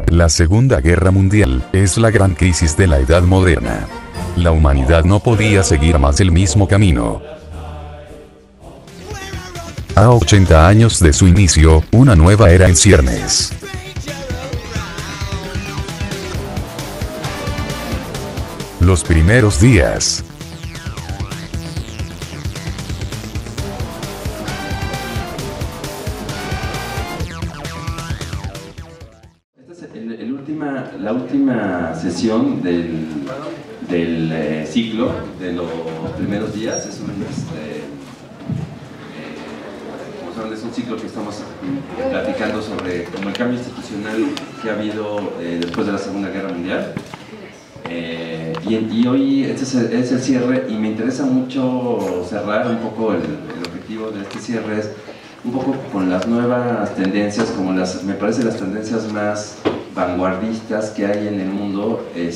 La Segunda Guerra Mundial es la gran crisis de la Edad Moderna. La humanidad no podía seguir más el mismo camino. A 80 años de su inicio, una nueva era en ciernes. Los primeros días. La última sesión del ciclo de los primeros días. Es un ciclo que estamos platicando sobre como el cambio institucional que ha habido después de la Segunda Guerra Mundial. Y hoy este es el cierre, y me interesa mucho cerrar un poco el objetivo de este cierre es un poco con las nuevas tendencias, como me parece las tendencias más vanguardistas que hay en el mundo, en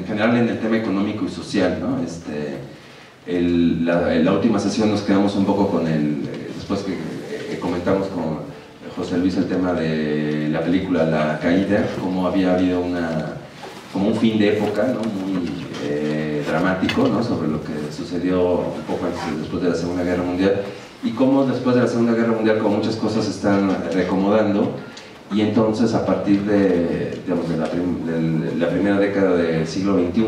general en el tema económico y social, ¿no? La última sesión nos quedamos un poco con después que comentamos con José Luis el tema de la película La Caída, cómo había habido como un fin de época, ¿no? Muy dramático, ¿no? Sobre lo que sucedió un poco después de la Segunda Guerra Mundial, y cómo después de la Segunda Guerra Mundial como muchas cosas se están reacomodando. Y entonces a partir de la primera década del siglo XXI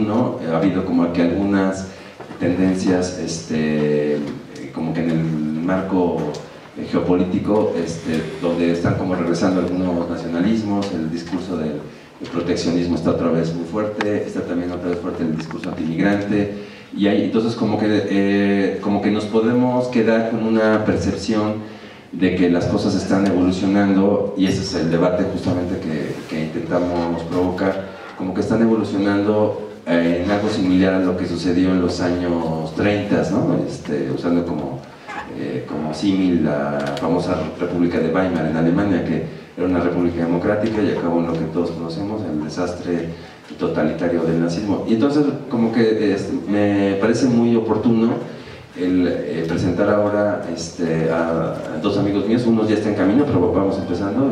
ha habido como que algunas tendencias como que en el marco geopolítico donde están como regresando algunos nacionalismos, el discurso del proteccionismo está otra vez muy fuerte, está también otra vez fuerte el discurso antimigrante, y entonces como que nos podemos quedar con una percepción de que las cosas están evolucionando, y ese es el debate justamente que intentamos provocar, como que están evolucionando en algo similar a lo que sucedió en los años 30, ¿no? Usando como símil la famosa República de Weimar en Alemania, que era una república democrática y acabó en lo que todos conocemos, el desastre totalitario del nazismo. Y entonces como que me parece muy oportuno el presentar ahora a dos amigos míos, uno ya está en camino, pero vamos empezando,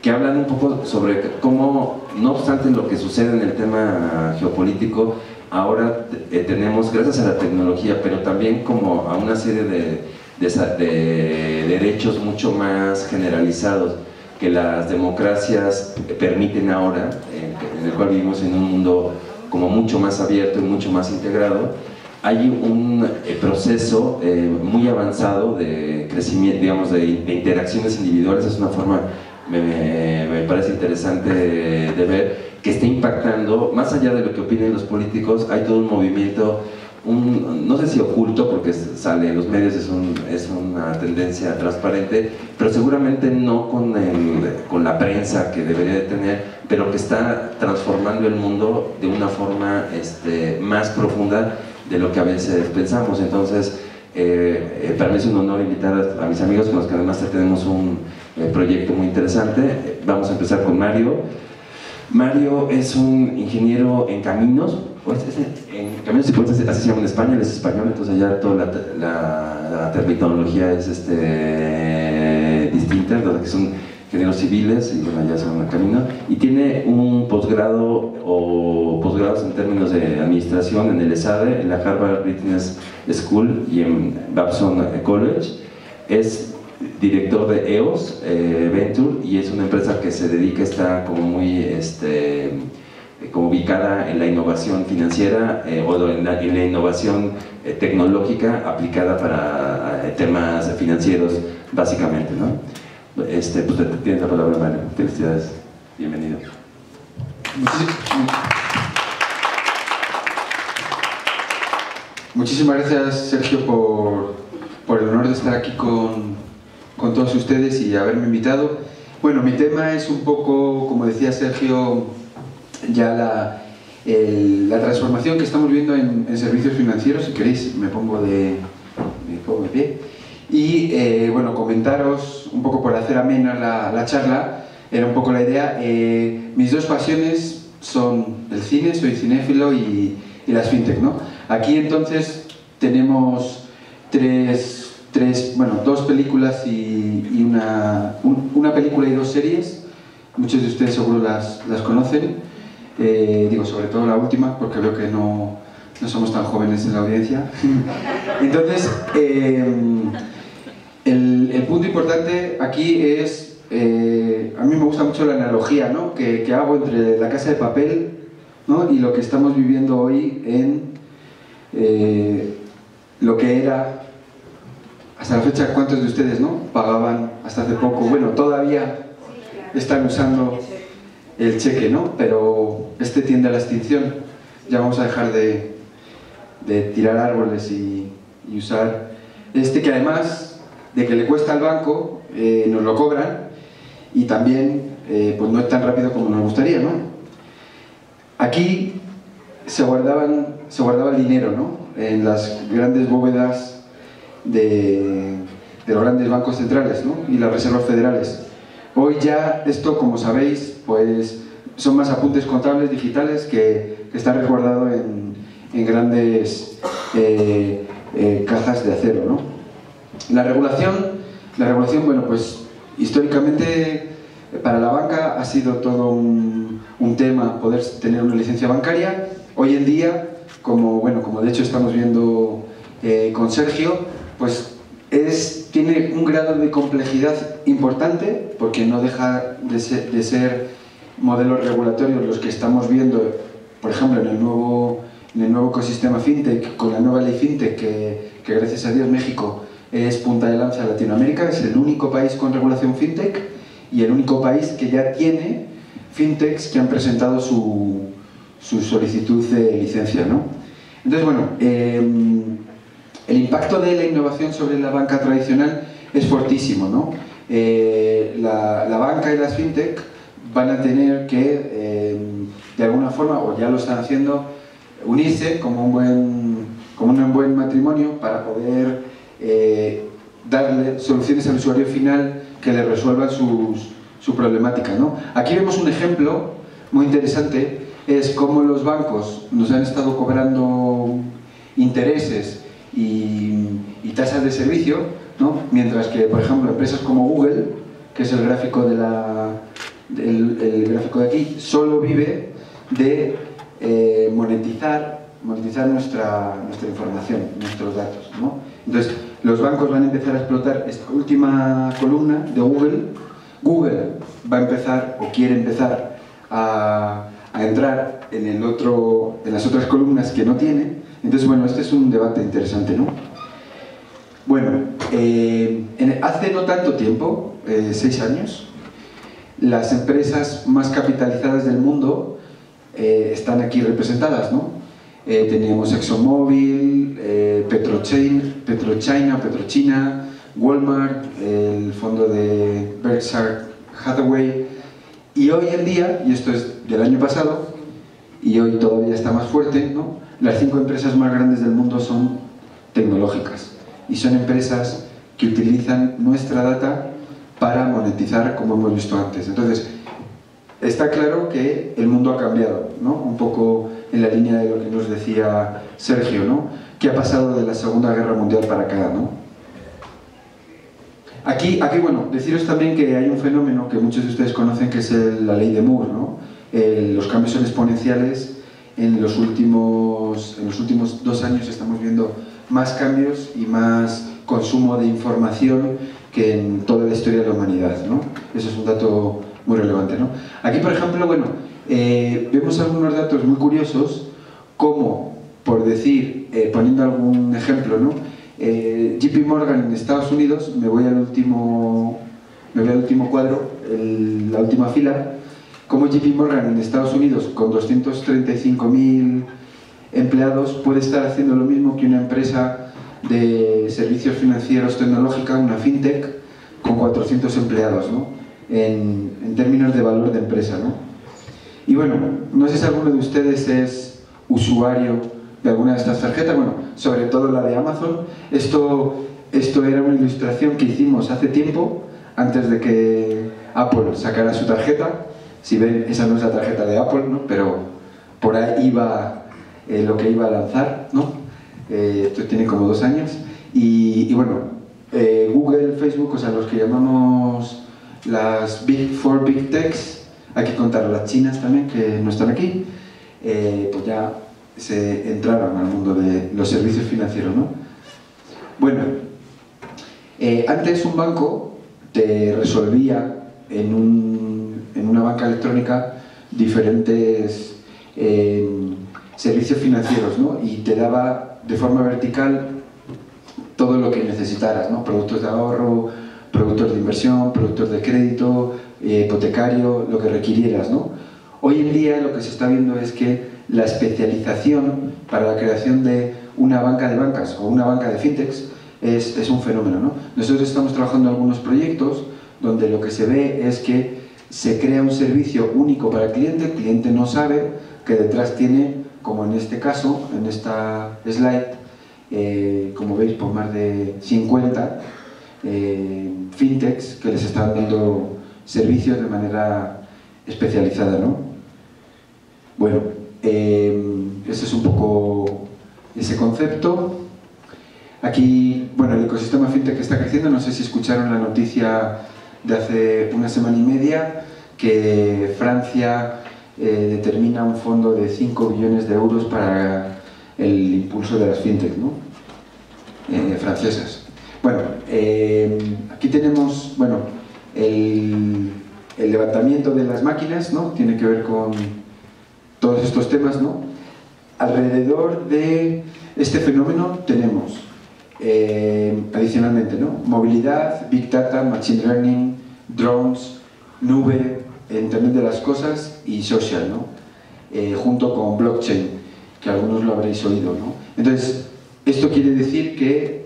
que hablan un poco sobre cómo, no obstante lo que sucede en el tema geopolítico, ahora tenemos, gracias a la tecnología, pero también como a una serie de derechos mucho más generalizados que las democracias permiten ahora, en el cual vivimos en un mundo como mucho más abierto y mucho más integrado. Hay un proceso muy avanzado de crecimiento, digamos, de interacciones individuales. Es una forma, me parece interesante de ver, que está impactando, más allá de lo que opinen los políticos. Hay todo un movimiento, no sé si oculto, porque sale en los medios, es una tendencia transparente, pero seguramente no con la prensa que debería de tener, pero que está transformando el mundo de una forma más profunda de lo que a veces pensamos. Entonces, para mí es un honor invitar a mis amigos con los que además tenemos un proyecto muy interesante. Vamos a empezar con Mario. Mario es un ingeniero en caminos, en caminos y puentes, así se llama en España, él es español, entonces ya toda la terminología es distinta, que son ingenieros civiles, y bueno, ya son en camino, y tiene un posgrado o posgrados en términos de administración en el ESADE, en la Harvard Business School y en Babson College. Es director de EOS Venture, y es una empresa que se dedica, está como muy como ubicada en la innovación financiera o en la innovación tecnológica aplicada para temas financieros básicamente, ¿no? Pues tienes la palabra, Mario. Felicidades, bienvenido. Muchísimas gracias, Sergio, por el honor de estar aquí con todos ustedes y haberme invitado. Bueno, mi tema es un poco, como decía Sergio, ya la transformación que estamos viendo en servicios financieros. Si queréis, me pongo de pie. Y bueno, comentaros un poco, por hacer amena la charla, era un poco la idea. Mis dos pasiones son el cine, soy cinéfilo, y las fintech, ¿no? Aquí entonces tenemos dos películas y una película y dos series. Muchos de ustedes seguro las conocen. Digo, sobre todo la última, porque veo que no somos tan jóvenes en la audiencia. Entonces, el punto importante aquí es, a mí me gusta mucho la analogía, ¿no?, que hago entre La Casa de Papel, ¿no?, y lo que estamos viviendo hoy en lo que era, hasta la fecha, ¿cuántos de ustedes, no?, pagaban hasta hace poco? Bueno, todavía están usando el cheque, ¿no?, pero este tiende a la extinción. Ya vamos a dejar de tirar árboles y usar este, que además de que le cuesta al banco, nos lo cobran, y también pues no es tan rápido como nos gustaría, ¿no? Aquí se guardaba el dinero, ¿no?, en las grandes bóvedas de los grandes bancos centrales, ¿no?, y las reservas federales. Hoy ya esto, como sabéis, pues son más apuntes contables digitales que están resguardados en grandes cajas de acero, ¿no? La regulación, bueno, pues históricamente para la banca ha sido todo un tema poder tener una licencia bancaria. Hoy en día, como de hecho estamos viendo con Sergio, pues tiene un grado de complejidad importante, porque no deja de ser modelos regulatorios los que estamos viendo, por ejemplo, en el nuevo ecosistema fintech, con la nueva ley fintech que gracias a Dios México es punta de lanza de Latinoamérica. Es el único país con regulación fintech y el único país que ya tiene fintechs que han presentado su solicitud de licencia, ¿no? Entonces, bueno, el impacto de la innovación sobre la banca tradicional es fortísimo, ¿no? La banca y las fintech van a tener que, de alguna forma, o ya lo están haciendo, unirse como un buen matrimonio para poder darle soluciones al usuario final que le resuelvan su problemática, ¿no? Aquí vemos un ejemplo muy interesante, es cómo los bancos nos han estado cobrando intereses y tasas de servicio, ¿no?, mientras que, por ejemplo, empresas como Google, que es el gráfico el gráfico de aquí, solo vive de monetizar nuestra información, nuestros datos, ¿no? Entonces, los bancos van a empezar a explotar esta última columna de Google. Google va a empezar, o quiere empezar, a entrar en las otras columnas que no tiene. Entonces, bueno, este es un debate interesante, ¿no? Bueno, hace no tanto tiempo, 6 años, las empresas más capitalizadas del mundo están aquí representadas, ¿no? Teníamos ExxonMobil, PetroChina, Walmart, el fondo de Berkshire Hathaway, y hoy en día, y esto es del año pasado, y hoy todavía está más fuerte, ¿no?, las 5 empresas más grandes del mundo son tecnológicas, y son empresas que utilizan nuestra data para monetizar, como hemos visto antes. Entonces, está claro que el mundo ha cambiado, ¿no?, un poco en la línea de lo que nos decía Sergio, ¿no?, que ha pasado de la Segunda Guerra Mundial para acá, ¿no? Aquí, bueno, deciros también que hay un fenómeno que muchos de ustedes conocen, que es la ley de Moore, ¿no? Los cambios son exponenciales. En los últimos 2 años estamos viendo más cambios y más consumo de información que en toda la historia de la humanidad, ¿no? Eso es un dato muy relevante, ¿no? Aquí, por ejemplo, bueno, vemos algunos datos muy curiosos, como, por decir, poniendo algún ejemplo, ¿no?, JP Morgan en Estados Unidos, me voy al último cuadro, la última fila, como JP Morgan en Estados Unidos, con 235.000 empleados, puede estar haciendo lo mismo que una empresa de servicios financieros tecnológica, una fintech, con 400 empleados, ¿no?, en términos de valor de empresa, ¿no? Y bueno, no sé si alguno de ustedes es usuario de alguna de estas tarjetas, bueno, sobre todo la de Amazon. Esto era una ilustración que hicimos hace tiempo, antes de que Apple sacara su tarjeta. Si ven, esa no es la tarjeta de Apple, ¿no?, pero por ahí iba lo que iba a lanzar, ¿no? Esto tiene como 2 años. Y bueno, Google, Facebook, o sea, los que llamamos las Big Techs, hay que contar las chinas también, que no están aquí, pues ya se entraron al mundo de los servicios financieros, ¿no? Bueno, antes un banco te resolvía en una banca electrónica diferentes servicios financieros, ¿no? Y te daba de forma vertical todo lo que necesitaras, ¿no? Productos de ahorro, productos de inversión, productos de crédito, hipotecario, lo que requirieras, ¿no? Hoy en día lo que se está viendo es que la especialización para la creación de una banca de bancas o una banca de fintechs es un fenómeno, ¿no? Nosotros estamos trabajando en algunos proyectos donde lo que se ve es que se crea un servicio único para el cliente no sabe que detrás tiene, como en este caso, en esta slide, como veis, por más de 50 fintechs que les están dando servicios de manera especializada, ¿no? Bueno, ese es un poco ese concepto. Aquí, bueno, el ecosistema fintech está creciendo. No sé si escucharon la noticia de hace una semana y media que Francia determina un fondo de 5 billones de euros para el impulso de las fintech, ¿no? Francesas. Bueno, aquí tenemos, bueno, el levantamiento de las máquinas, ¿no? Tiene que ver con todos estos temas, ¿no? Alrededor de este fenómeno tenemos adicionalmente, ¿no? Movilidad, Big Data, Machine Learning, drones, nube, Internet de las cosas y social, ¿no? Junto con blockchain, que algunos lo habréis oído, ¿no? Entonces, esto quiere decir que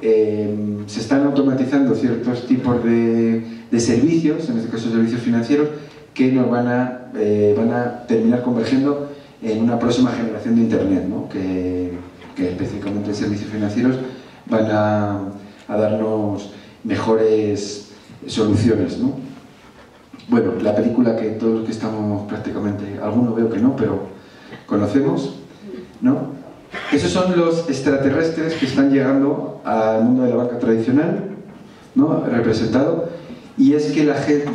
se están automatizando ciertos tipos de servicios, en este caso servicios financieros, que nos van a terminar convergiendo en una próxima generación de Internet, ¿no? que específicamente servicios financieros van a darnos mejores soluciones, ¿no? Bueno, la película que todos los que estamos prácticamente, algunos veo que no, pero conocemos, ¿no? Esos son los extraterrestres que están llegando al mundo de la banca tradicional, ¿no? Representado. Y es que la gente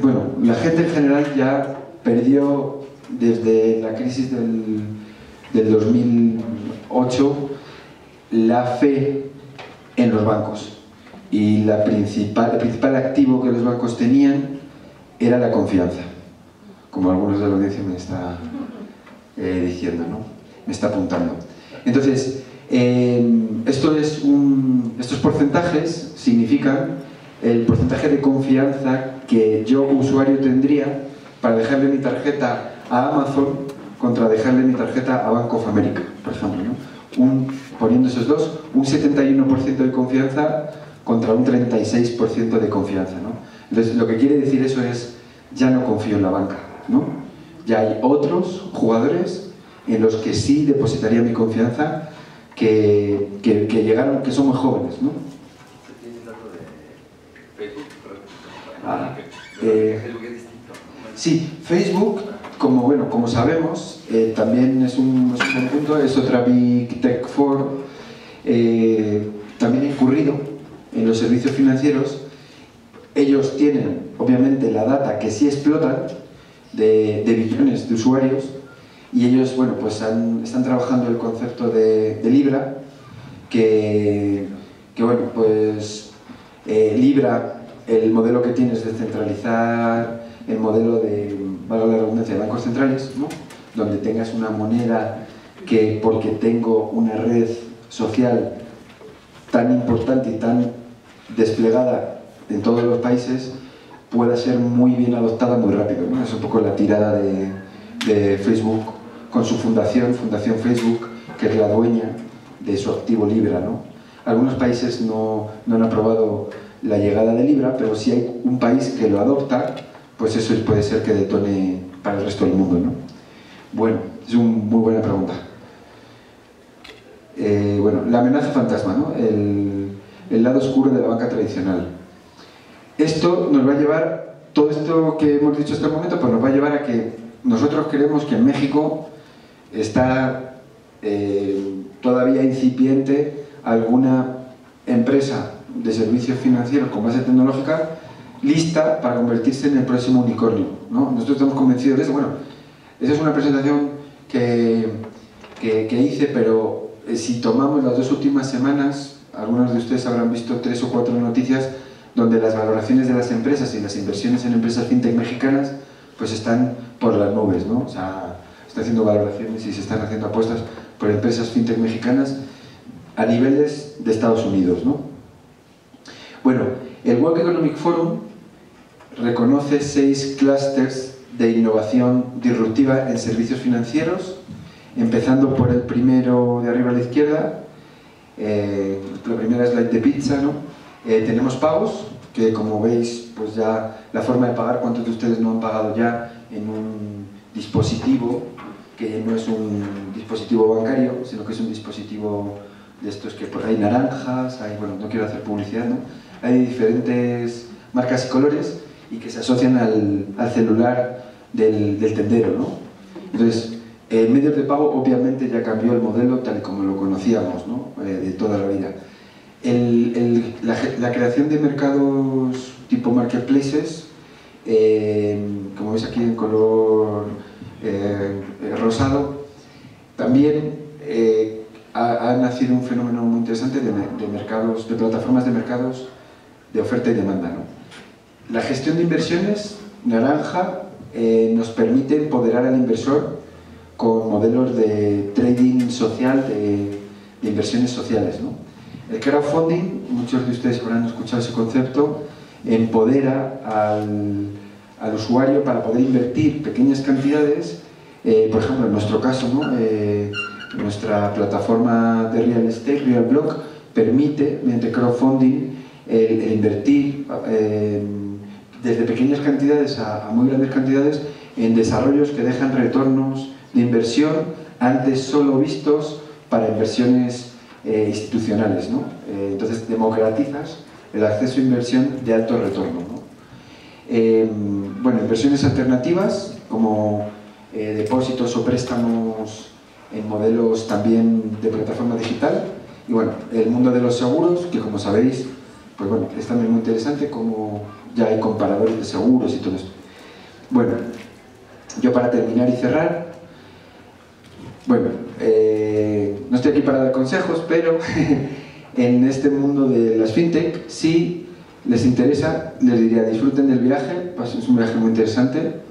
en general ya perdió desde la crisis del 2008 la fe en los bancos. Y el principal activo que los bancos tenían era la confianza, como algunos de la audiencia me está diciendo, ¿no? Me está apuntando. Entonces, estos porcentajes significan el porcentaje de confianza que yo, usuario, tendría para dejarle mi tarjeta a Amazon contra dejarle mi tarjeta a Bank of America, por ejemplo, ¿no? Poniendo esos dos, un 71% de confianza contra un 36% de confianza, ¿no? Entonces, lo que quiere decir eso es, ya no confío en la banca, ¿no? Ya hay otros jugadores en los que sí depositaría mi confianza que llegaron, que son muy jóvenes, ¿no? ¿Tienes el dato de Facebook? Facebook es distinto. Sí, Facebook, como sabemos, también es un buen punto, es otra Big Tech 4, también incurrido en los servicios financieros. Ellos tienen, obviamente, la data que sí explotan de billones de usuarios, y ellos, bueno, pues están trabajando el concepto de Libra, que bueno, pues Libra, el modelo que tiene es descentralizar el modelo de, valga la redundancia, de bancos centrales, ¿no? Donde tengas una moneda que, porque tengo una red social tan importante y tan desplegada en todos los países, pueda ser muy bien adoptada muy rápido, ¿no? Es un poco la tirada de Facebook con su fundación Facebook, que es la dueña de su activo Libra, ¿no? Algunos países no han aprobado la llegada de Libra, pero si hay un país que lo adopta, pues eso puede ser que detone para el resto del mundo, ¿no? Bueno, es una muy buena pregunta. Bueno, la amenaza fantasma, ¿no? El lado oscuro de la banca tradicional. Esto nos va a llevar, todo esto que hemos dicho hasta el momento, pues nos va a llevar a que nosotros creemos que en México está todavía incipiente alguna empresa de servicios financieros con base tecnológica lista para convertirse en el próximo unicornio, ¿no? Nosotros estamos convencidos de eso. Bueno, esa es una presentación que hice, pero si tomamos las 2 últimas semanas, algunos de ustedes habrán visto 3 o 4 noticias donde las valoraciones de las empresas y las inversiones en empresas fintech mexicanas pues están por las nubes, ¿no? O sea, están haciendo valoraciones y se están haciendo apuestas por empresas fintech mexicanas a niveles de Estados Unidos, ¿no? Bueno, el World Economic Forum reconoce 6 clústeres de innovación disruptiva en servicios financieros, empezando por el primero de arriba a la izquierda, la primera slide de pizza, ¿no? Tenemos pagos, que como veis, pues ya la forma de pagar, ¿cuántos de ustedes no han pagado ya en un dispositivo que no es un dispositivo bancario, sino que es un dispositivo de estos que por ahí naranjas, hay, bueno, no quiero hacer publicidad, ¿no? Hay diferentes marcas y colores y que se asocian al celular del tendero, ¿no? Entonces, medios de pago obviamente ya cambió el modelo tal y como lo conocíamos, ¿no? De toda la vida. La creación de mercados tipo marketplaces, como veis aquí en color rosado, también ha nacido un fenómeno muy interesante de mercados, de plataformas de mercados de oferta y demanda, ¿no? La gestión de inversiones, naranja, nos permite empoderar al inversor con modelos de trading social, de inversiones sociales, ¿no? El crowdfunding, muchos de ustedes habrán escuchado ese concepto, empodera al usuario para poder invertir pequeñas cantidades, por ejemplo, en nuestro caso, ¿no? Nuestra plataforma de real estate, RealBlock, permite, mediante crowdfunding, el invertir desde pequeñas cantidades a muy grandes cantidades en desarrollos que dejan retornos de inversión antes solo vistos para inversiones institucionales, ¿no? Entonces democratizas el acceso a inversión de alto retorno, ¿no? Bueno, inversiones alternativas como depósitos o préstamos en modelos también de plataforma digital, y bueno, el mundo de los seguros, que como sabéis, pues bueno, es también muy interesante, como ya hay comparadores de seguros y todo esto. Bueno, yo para terminar y cerrar, bueno, no estoy aquí para dar consejos, pero en este mundo de las fintech, si les interesa, les diría, disfruten del viaje, pues es un viaje muy interesante,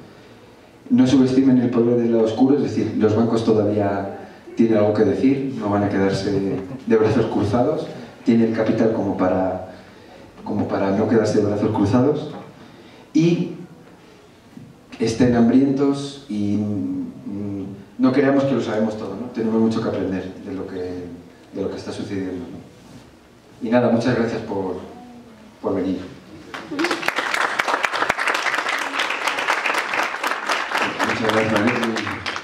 no subestimen el poder del lado oscuro, es decir, los bancos todavía tienen algo que decir, no van a quedarse de brazos cruzados, tienen capital como para no quedarse de brazos cruzados, y estén hambrientos y no creamos que lo sabemos todo, ¿no? Tenemos mucho que aprender de lo que está sucediendo, ¿no? Y nada, muchas gracias por venir. Muchas gracias, Manuel.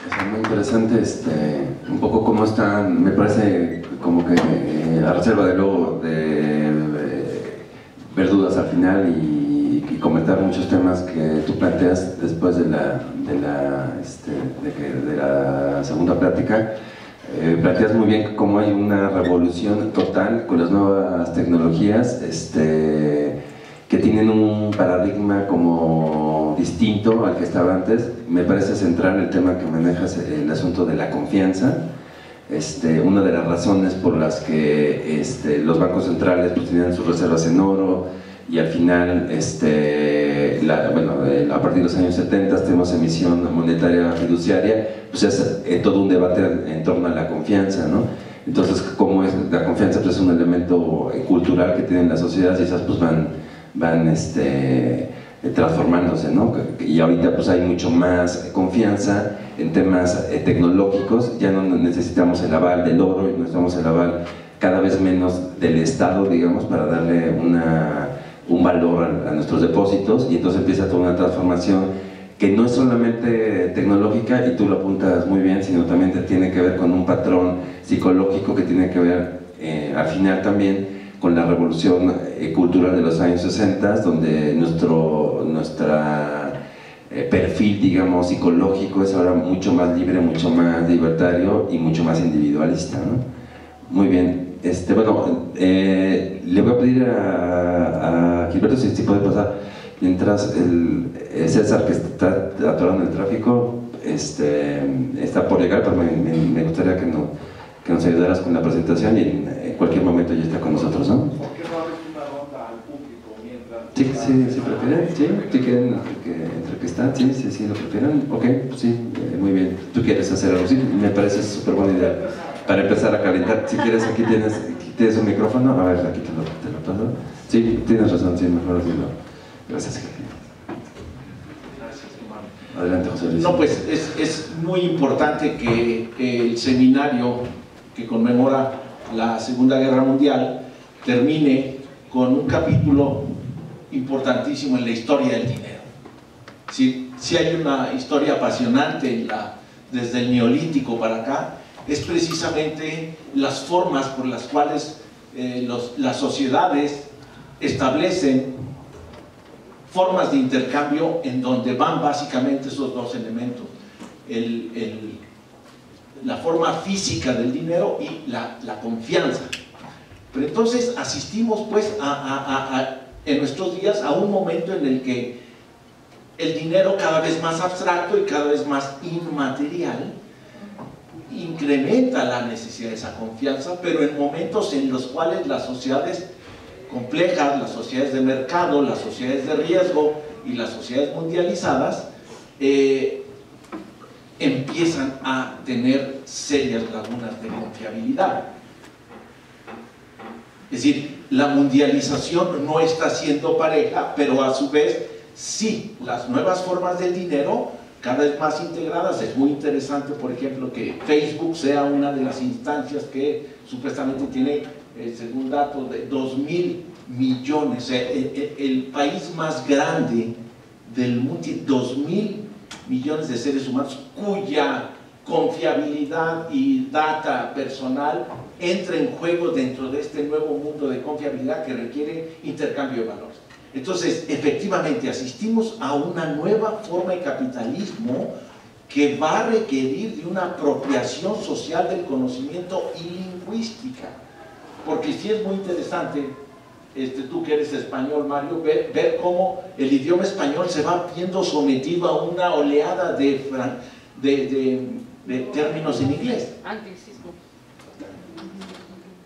Es muy interesante, un poco cómo están, me parece como que a reserva de luego de ver dudas al final y comentar muchos temas que tú planteas después de la segunda plática. Planteas muy bien cómo hay una revolución total con las nuevas tecnologías que tienen un paradigma como distinto al que estaba antes. Me parece central el tema que manejas, el asunto de la confianza. Una de las razones por las que los bancos centrales pues, tenían sus reservas en oro y al final, a partir de los años 70 tenemos emisión monetaria fiduciaria, pues es todo un debate en torno a la confianza, ¿no? Entonces, ¿cómo es la confianza? Pues es un elemento cultural que tienen las sociedades y esas pues van transformándose, ¿no? Y ahorita pues hay mucho más confianza en temas tecnológicos, ya no necesitamos el aval del oro y no necesitamos el aval cada vez menos del Estado, digamos, para darle un valor a nuestros depósitos, y entonces empieza toda una transformación que no es solamente tecnológica, y tú lo apuntas muy bien, sino también tiene que ver con un patrón psicológico que tiene que ver al final también con la revolución cultural de los años 60, donde perfil, digamos, psicológico es ahora mucho más libre, mucho más libertario y mucho más individualista, ¿no? Muy bien, bueno, le voy a pedir a Gilberto si puede pasar, mientras César, que está atorado en el tráfico, está por llegar, pero me gustaría que nos ayudaras con la presentación y en cualquier momento ya está con nosotros, ¿no? ¿Por qué no abres una ronda al público mientras? Sí, prefieren, sí, si quieren, entre que están, sí, lo prefieren, ok, sí, muy bien. ¿Tú quieres hacer algo? Sí, me parece súper buena idea. Para empezar a calentar, si quieres, aquí tienes un micrófono, a ver, aquí te lo paso. Sí, tienes razón, sí, mejor así no. Gracias, jefe. Gracias, hermano. Adelante, José Luis. No, pues es muy importante que el seminario que conmemora la Segunda Guerra Mundial termine con un capítulo importantísimo en la historia del dinero. Si hay una historia apasionante desde el Neolítico para acá, es precisamente las formas por las cuales las sociedades establecen formas de intercambio en donde van básicamente esos dos elementos, la forma física del dinero y la confianza. Pero entonces asistimos pues en nuestros días a un momento en el que el dinero, cada vez más abstracto y cada vez más inmaterial, incrementa la necesidad de esa confianza, pero en momentos en los cuales las sociedades complejas, las sociedades de mercado, las sociedades de riesgo y las sociedades mundializadas empiezan a tener serias lagunas de confiabilidad. Es decir, la mundialización no está siendo pareja, pero a su vez sí, las nuevas formas del dinero cada vez más integradas. Es muy interesante, por ejemplo, que Facebook sea una de las instancias que supuestamente tiene, según datos, de 2.000 millones, el país más grande del mundo, 2.000 millones de seres humanos cuya confiabilidad y data personal entra en juego dentro de este nuevo mundo de confiabilidad que requiere intercambio de valores. Entonces, efectivamente, asistimos a una nueva forma de capitalismo que va a requerir de una apropiación social del conocimiento y lingüística. Porque sí es muy interesante, tú que eres español, Mario, ver cómo el idioma español se va viendo sometido a una oleada de términos en inglés. Anglicismo.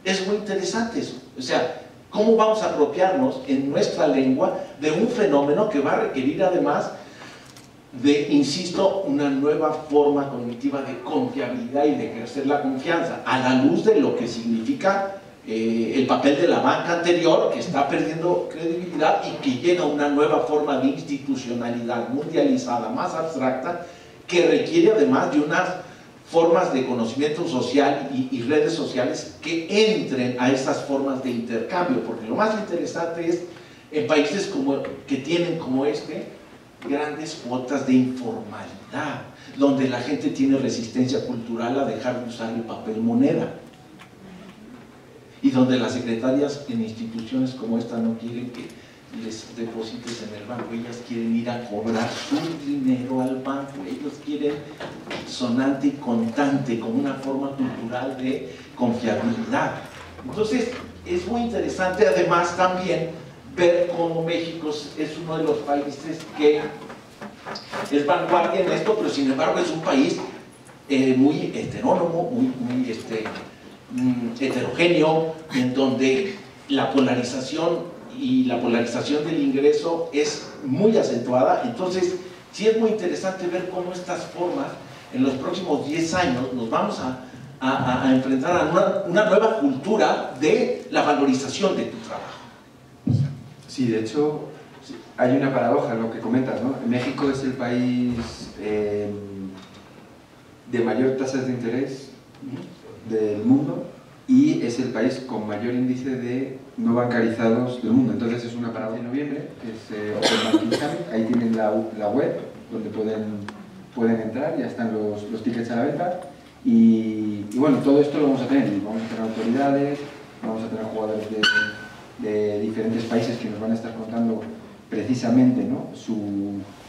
Es muy interesante eso. O sea, ¿cómo vamos a apropiarnos en nuestra lengua de un fenómeno que va a requerir además de, insisto, una nueva forma cognitiva de confiabilidad y de ejercer la confianza, a la luz de lo que significa el papel de la banca anterior, que está perdiendo credibilidad y que llega a una nueva forma de institucionalidad mundializada, más abstracta, que requiere además de unas formas de conocimiento social y redes sociales que entren a esas formas de intercambio, porque lo más interesante es en países que tienen como grandes cuotas de informalidad, donde la gente tiene resistencia cultural a dejar de usar el papel moneda, y donde las secretarias en instituciones como esta no quieren que les deposites en el banco, ellas quieren ir a cobrar su dinero al banco, ellos quieren sonante y contante, como una forma cultural de confiabilidad. Entonces es muy interesante además también ver cómo México es uno de los países que es vanguardia en esto, pero sin embargo es un país muy heterónomo, muy heterogéneo, en donde la polarización del ingreso es muy acentuada. Entonces sí es muy interesante ver cómo estas formas en los próximos 10 años nos vamos a enfrentar a una nueva cultura de la valorización de tu trabajo. Sí, de hecho hay una paradoja en lo que comentas, ¿no? México es el país de mayor tasas de interés del mundo y es el país con mayor índice de no bancarizados del mundo. Entonces es una paradoja. En noviembre, que es Open Banking Summit, ahí tienen la web donde pueden entrar, ya están los tickets a la venta y bueno, todo esto lo vamos a tener autoridades, vamos a tener jugadores de diferentes países que nos van a estar contando precisamente, ¿no?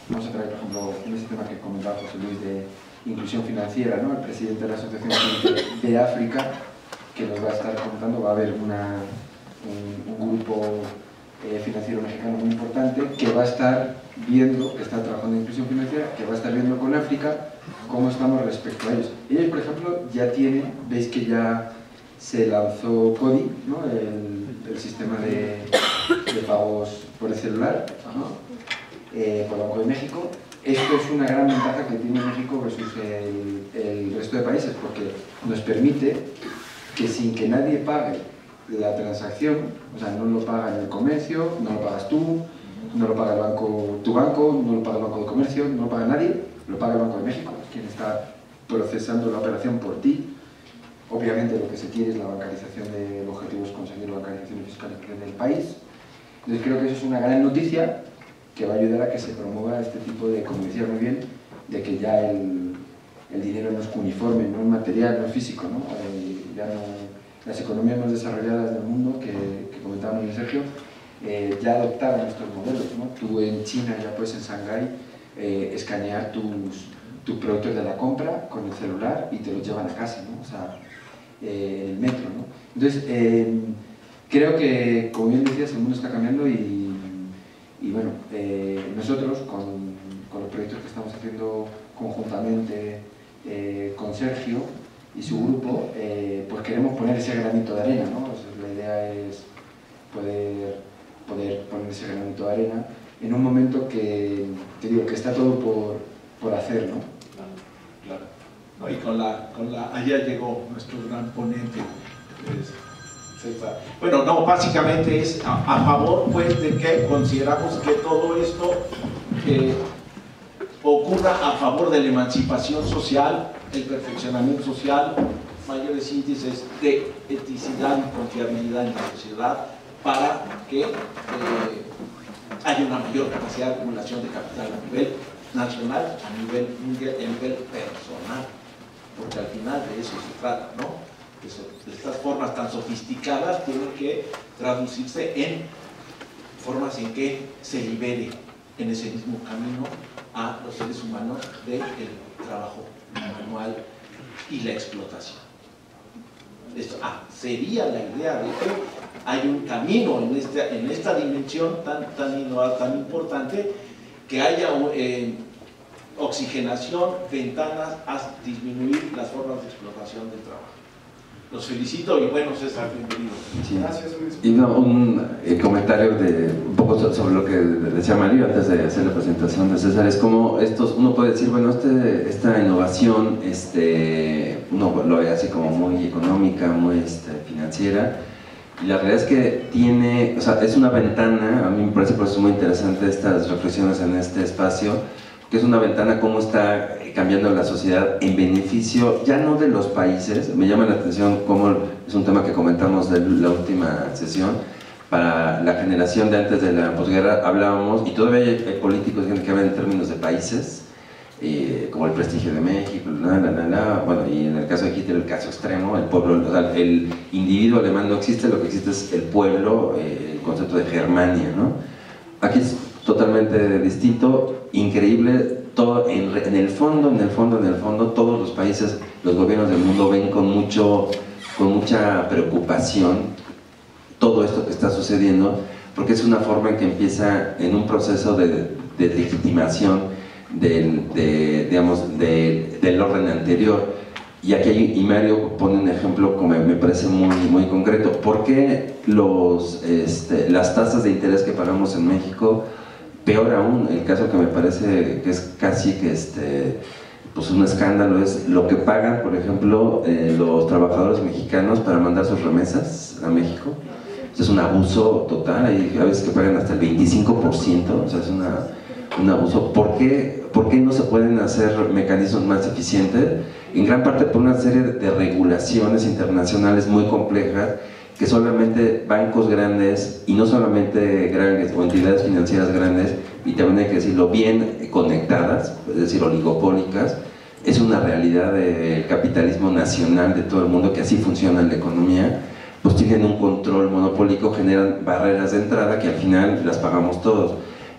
vamos a traer, por ejemplo, en ese tema que comentaba José Luis de inclusión financiera, ¿no? El presidente de la Asociación de África, que nos va a estar contando, va a haber un grupo financiero mexicano muy importante que va a estar viendo, que está trabajando en inclusión financiera, que va a estar viendo con África cómo estamos respecto a ellos. Ellos, por ejemplo, ya tienen, veis que ya se lanzó CODI, ¿no? el sistema de pagos por el celular, ¿no? Por Banco de México. Esto es una gran ventaja que tiene México versus el resto de países, porque nos permite que sin que nadie pague la transacción, o sea, no lo paga el comercio, no lo pagas tú, no lo paga el banco, tu banco, no lo paga el Banco de Comercio, no lo paga nadie, lo paga el Banco de México, quien está procesando la operación por ti. Obviamente lo que se quiere es la bancarización el objetivo es conseguir la bancarización fiscal en el país. Entonces creo que eso es una gran noticia que va a ayudar a que se promueva este tipo de, como decía muy bien, de que ya el dinero no es uniforme, no es material, no es físico, ¿no? Ya no, las economías más desarrolladas del mundo, que comentaba muy bien Sergio, ya adoptaron estos modelos, ¿no? Tú en China ya puedes en Shanghái escanear tus productos de la compra con el celular y te los llevan a casa, ¿no? O sea, el metro, ¿no? Entonces, creo que, como bien decías, el mundo está cambiando y bueno, nosotros con los proyectos que estamos haciendo conjuntamente con Sergio y su grupo, pues queremos poner ese granito de arena, ¿no? O sea, la idea es poder poner ese granito de arena en un momento que, te digo, que está todo por hacer, ¿no? Claro. No, y ayer llegó nuestro gran ponente, César. Bueno, no, básicamente es a favor, pues, de que consideramos que todo esto ocurra a favor de la emancipación social, el perfeccionamiento social, mayores índices de eticidad y confiabilidad en la sociedad, para que haya una mayor capacidad de acumulación de capital a nivel nacional, a nivel mundial, a nivel personal, porque al final de eso se trata, ¿no? Estas formas tan sofisticadas tienen que traducirse en formas en que se libere en ese mismo camino a los seres humanos del trabajo manual y la explotación. Esto, sería la idea de que hay un camino en esta dimensión tan innovadora, tan importante, que haya oxigenación, ventanas a disminuir las formas de explotación del trabajo. Los felicito y bueno, César, bienvenido. Sí. Gracias, Luis. Y un comentario un poco sobre lo que decía Mario antes de hacer la presentación de César, es como uno puede decir, bueno, esta innovación, uno lo ve así como muy económica, muy financiera, y la realidad es que tiene, o sea, es una ventana, a mí me parece por eso muy interesante estas reflexiones en este espacio, que es una ventana cómo está cambiando la sociedad en beneficio, ya no de los países, me llama la atención cómo es un tema que comentamos de la última sesión, para la generación de antes de la posguerra hablábamos, y todavía hay políticos que hablan en términos de países, como el prestigio de México, bueno, y en el caso de Hitler, el caso extremo, el pueblo, o sea, el individuo alemán no existe, lo que existe es el pueblo, el concepto de Germania, ¿no? Aquí es totalmente distinto, increíble, todo en el fondo, todos los países, los gobiernos del mundo ven con mucha preocupación todo esto que está sucediendo, porque es una forma en que empieza en un proceso de legitimación del orden anterior. Y aquí Mario pone un ejemplo como me parece muy concreto. ¿Por qué las tasas de interés que pagamos en México? Peor aún, el caso que me parece que es casi que pues un escándalo es lo que pagan, por ejemplo, los trabajadores mexicanos para mandar sus remesas a México. Es un abuso total, hay a veces que pagan hasta el 25%, o sea, es un abuso. ¿Por qué no se pueden hacer mecanismos más eficientes? En gran parte por una serie de regulaciones internacionales muy complejas, que solamente bancos grandes, y no solamente grandes, o entidades financieras grandes, y también hay que decirlo, bien conectadas, es decir, oligopólicas, es una realidad del capitalismo nacional de todo el mundo, que así funciona la economía, pues tienen un control monopólico, generan barreras de entrada que al final las pagamos todos.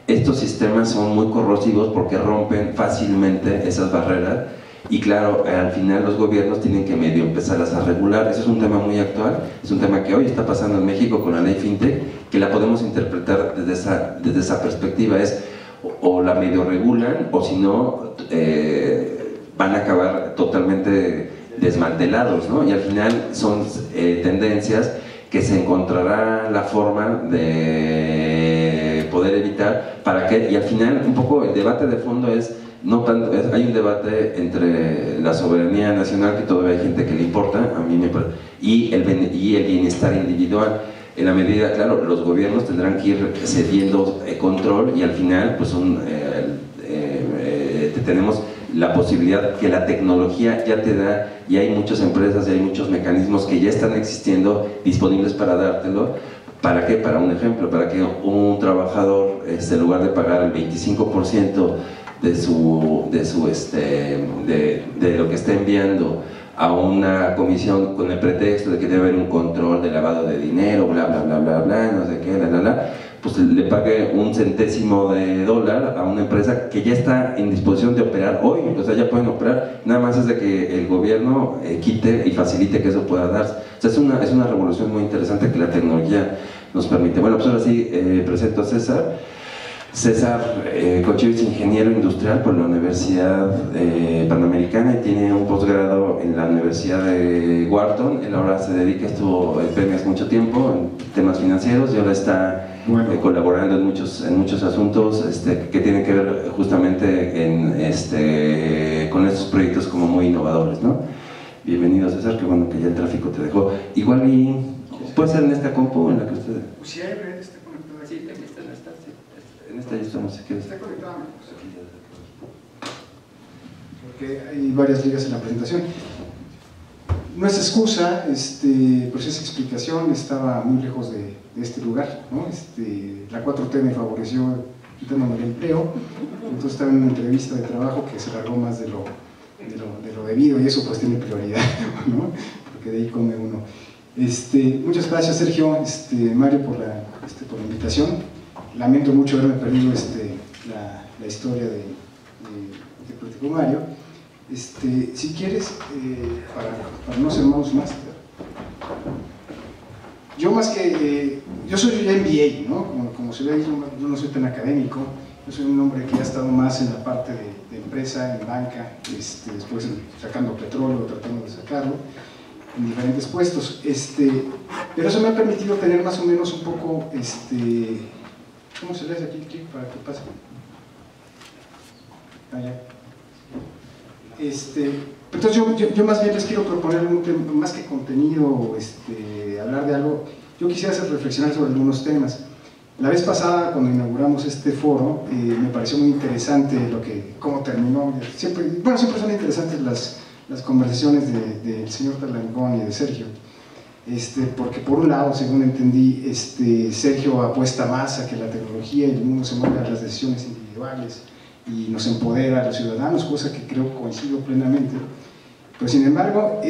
estos sistemas son muy corrosivos porque rompen fácilmente esas barreras y claro, al final los gobiernos tienen que medio empezarlas a regular. Eso es un tema muy actual, es un tema que hoy está pasando en México con la ley FinTech, que la podemos interpretar desde esa perspectiva, es o la medio regulan o si no van a acabar totalmente desmantelados, ¿no? Y al final son tendencias que se encontrará la forma de poder evitar para que, y al final un poco el debate de fondo es, no tanto, hay un debate entre la soberanía nacional, que todavía hay gente que le importa, a mí me parece, y el bienestar individual. En la medida, claro, los gobiernos tendrán que ir cediendo control y al final pues tenemos la posibilidad que la tecnología ya te da, y hay muchas empresas y hay muchos mecanismos que ya están existiendo disponibles para dártelo. ¿Para qué? Para un ejemplo, para que un trabajador, en lugar de pagar el 25% de lo que está enviando a una comisión con el pretexto de que debe haber un control de lavado de dinero, bla bla bla bla bla, no sé qué, pues le pague un centésimo de dólar a una empresa que ya está en disposición de operar hoy, o sea, ya pueden operar, nada más es de que el gobierno quite y facilite que eso pueda darse. O sea, es una revolución muy interesante que la tecnología nos permite. Bueno, pues ahora sí presento a César. César Cochillo es ingeniero industrial por la Universidad Panamericana y tiene un posgrado en la Universidad de Wharton. Él ahora se dedica, estuvo en Pemex mucho tiempo en temas financieros y ahora está colaborando en muchos asuntos que tienen que ver justamente con estos proyectos como muy innovadores, ¿no? Bienvenido, César, qué bueno que ya el tráfico te dejó. Igual y puede ser en esta compu en la que usted... Si hay red, está conectada aquí. Sí, esta no está, sí. En esta ya estamos, si quieres. Está conectada. Porque hay varias ligas en la presentación. No es excusa, pues esa explicación estaba muy lejos de este lugar, ¿no? La 4T me favoreció quitándome el empleo, entonces estaba en una entrevista de trabajo que se largó más de lo debido y eso pues tiene prioridad, ¿no? Porque de ahí come uno. Muchas gracias Sergio, Mario por la invitación. Lamento mucho haberme perdido la historia de platicó Mario. Si quieres, para no ser más, yo más que, yo soy MBA, ¿no? Como se ve, yo no soy tan académico, yo soy un hombre que ha estado más en la parte de empresa, en banca, después sacando petróleo, tratando de sacarlo, en diferentes puestos, pero eso me ha permitido tener más o menos un poco, ¿cómo se le hace aquí el clic para que pase? Allá. Entonces yo más bien les quiero proponer un tema, más que contenido, hablar de algo, yo quisiera hacer reflexionar sobre algunos temas. La vez pasada, cuando inauguramos este foro, me pareció muy interesante cómo terminó. Siempre son interesantes las conversaciones del señor Talancón y de Sergio, porque por un lado, según entendí, Sergio apuesta más a que la tecnología y el mundo se mueva a las decisiones individuales y nos empodera a los ciudadanos, cosa que creo coincido plenamente. Pero sin embargo,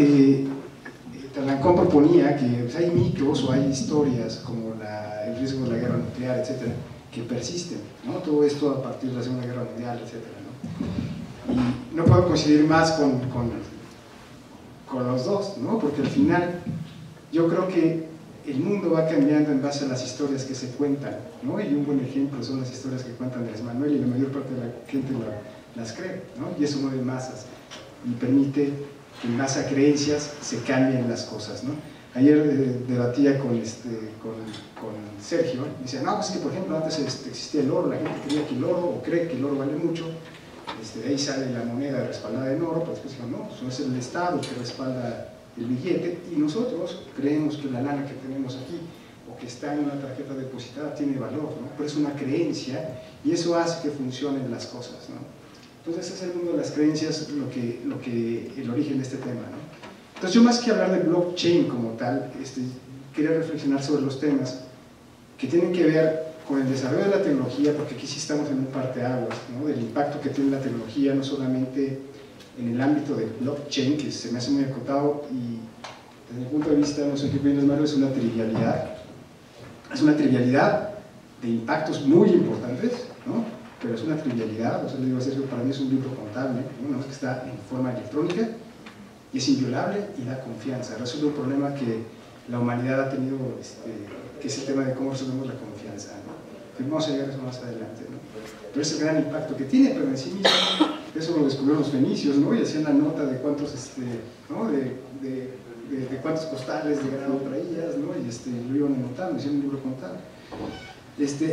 Talancón proponía que pues, hay mitos o hay historias como el riesgo de la guerra nuclear, etcétera, que persisten, ¿no? Todo esto a partir de la Segunda Guerra Mundial, etcétera, ¿no? Y no puedo coincidir más con los dos, ¿no? Porque al final yo creo que el mundo va cambiando en base a las historias que se cuentan, ¿no? Y un buen ejemplo son las historias que cuentan Andrés Manuel y la mayor parte de la gente las cree, ¿no? Y eso mueve masas y permite que en base a creencias se cambien las cosas, ¿no? Ayer debatía con Sergio, y decía, no, pues que por ejemplo antes existía el oro, la gente creía que el oro, o cree que el oro vale mucho, de ahí sale la moneda respaldada en oro, pero después dijeron, no, eso es el Estado que respalda el billete, y nosotros creemos que la lana que tenemos aquí o que está en una tarjeta depositada tiene valor, ¿no? Pero es una creencia y eso hace que funcionen las cosas, ¿no? Entonces ese es el mundo de las creencias, el origen de este tema, ¿no? Entonces yo más que hablar de blockchain como tal, quería reflexionar sobre los temas que tienen que ver con el desarrollo de la tecnología, porque aquí sí estamos en un parteaguas, ¿no? Del impacto que tiene la tecnología, no solamente en el ámbito de blockchain, que se me hace muy acotado y desde mi punto de vista, no sé qué opinas Mario, es una trivialidad de impactos muy importantes, ¿no? pero es una trivialidad. O sea, le digo a Sergio, para mí es un libro contable, ¿no? Que está en forma electrónica y es inviolable y da confianza, resuelve un problema que la humanidad ha tenido, que es el tema de cómo resolvemos la confianza, ¿no? Que vamos a llegar a eso más adelante, ¿no? Pero es el gran impacto que tiene, pero en sí mismo, eso lo descubrieron los fenicios, ¿no? Y hacían la nota de cuántos, ¿no? de cuántos costales de grano traías, ¿no? Y lo iban anotando, hicieron un libro contable.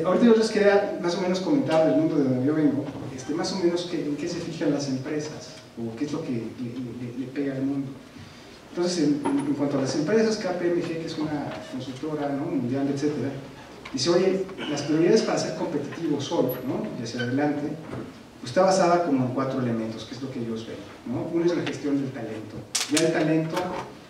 Ahorita yo les quería más o menos comentar del mundo de donde yo vengo, más o menos en qué se fijan las empresas, o qué es lo que le pega al mundo. Entonces, en cuanto a las empresas, KPMG, que es una consultora, ¿no? mundial, etcétera, dice, oye, las prioridades para ser competitivos hoy, ¿no? y hacia adelante, pues está basada como en 4 elementos, que es lo que ellos ven, ¿no? Uno es la gestión del talento. Ya el talento,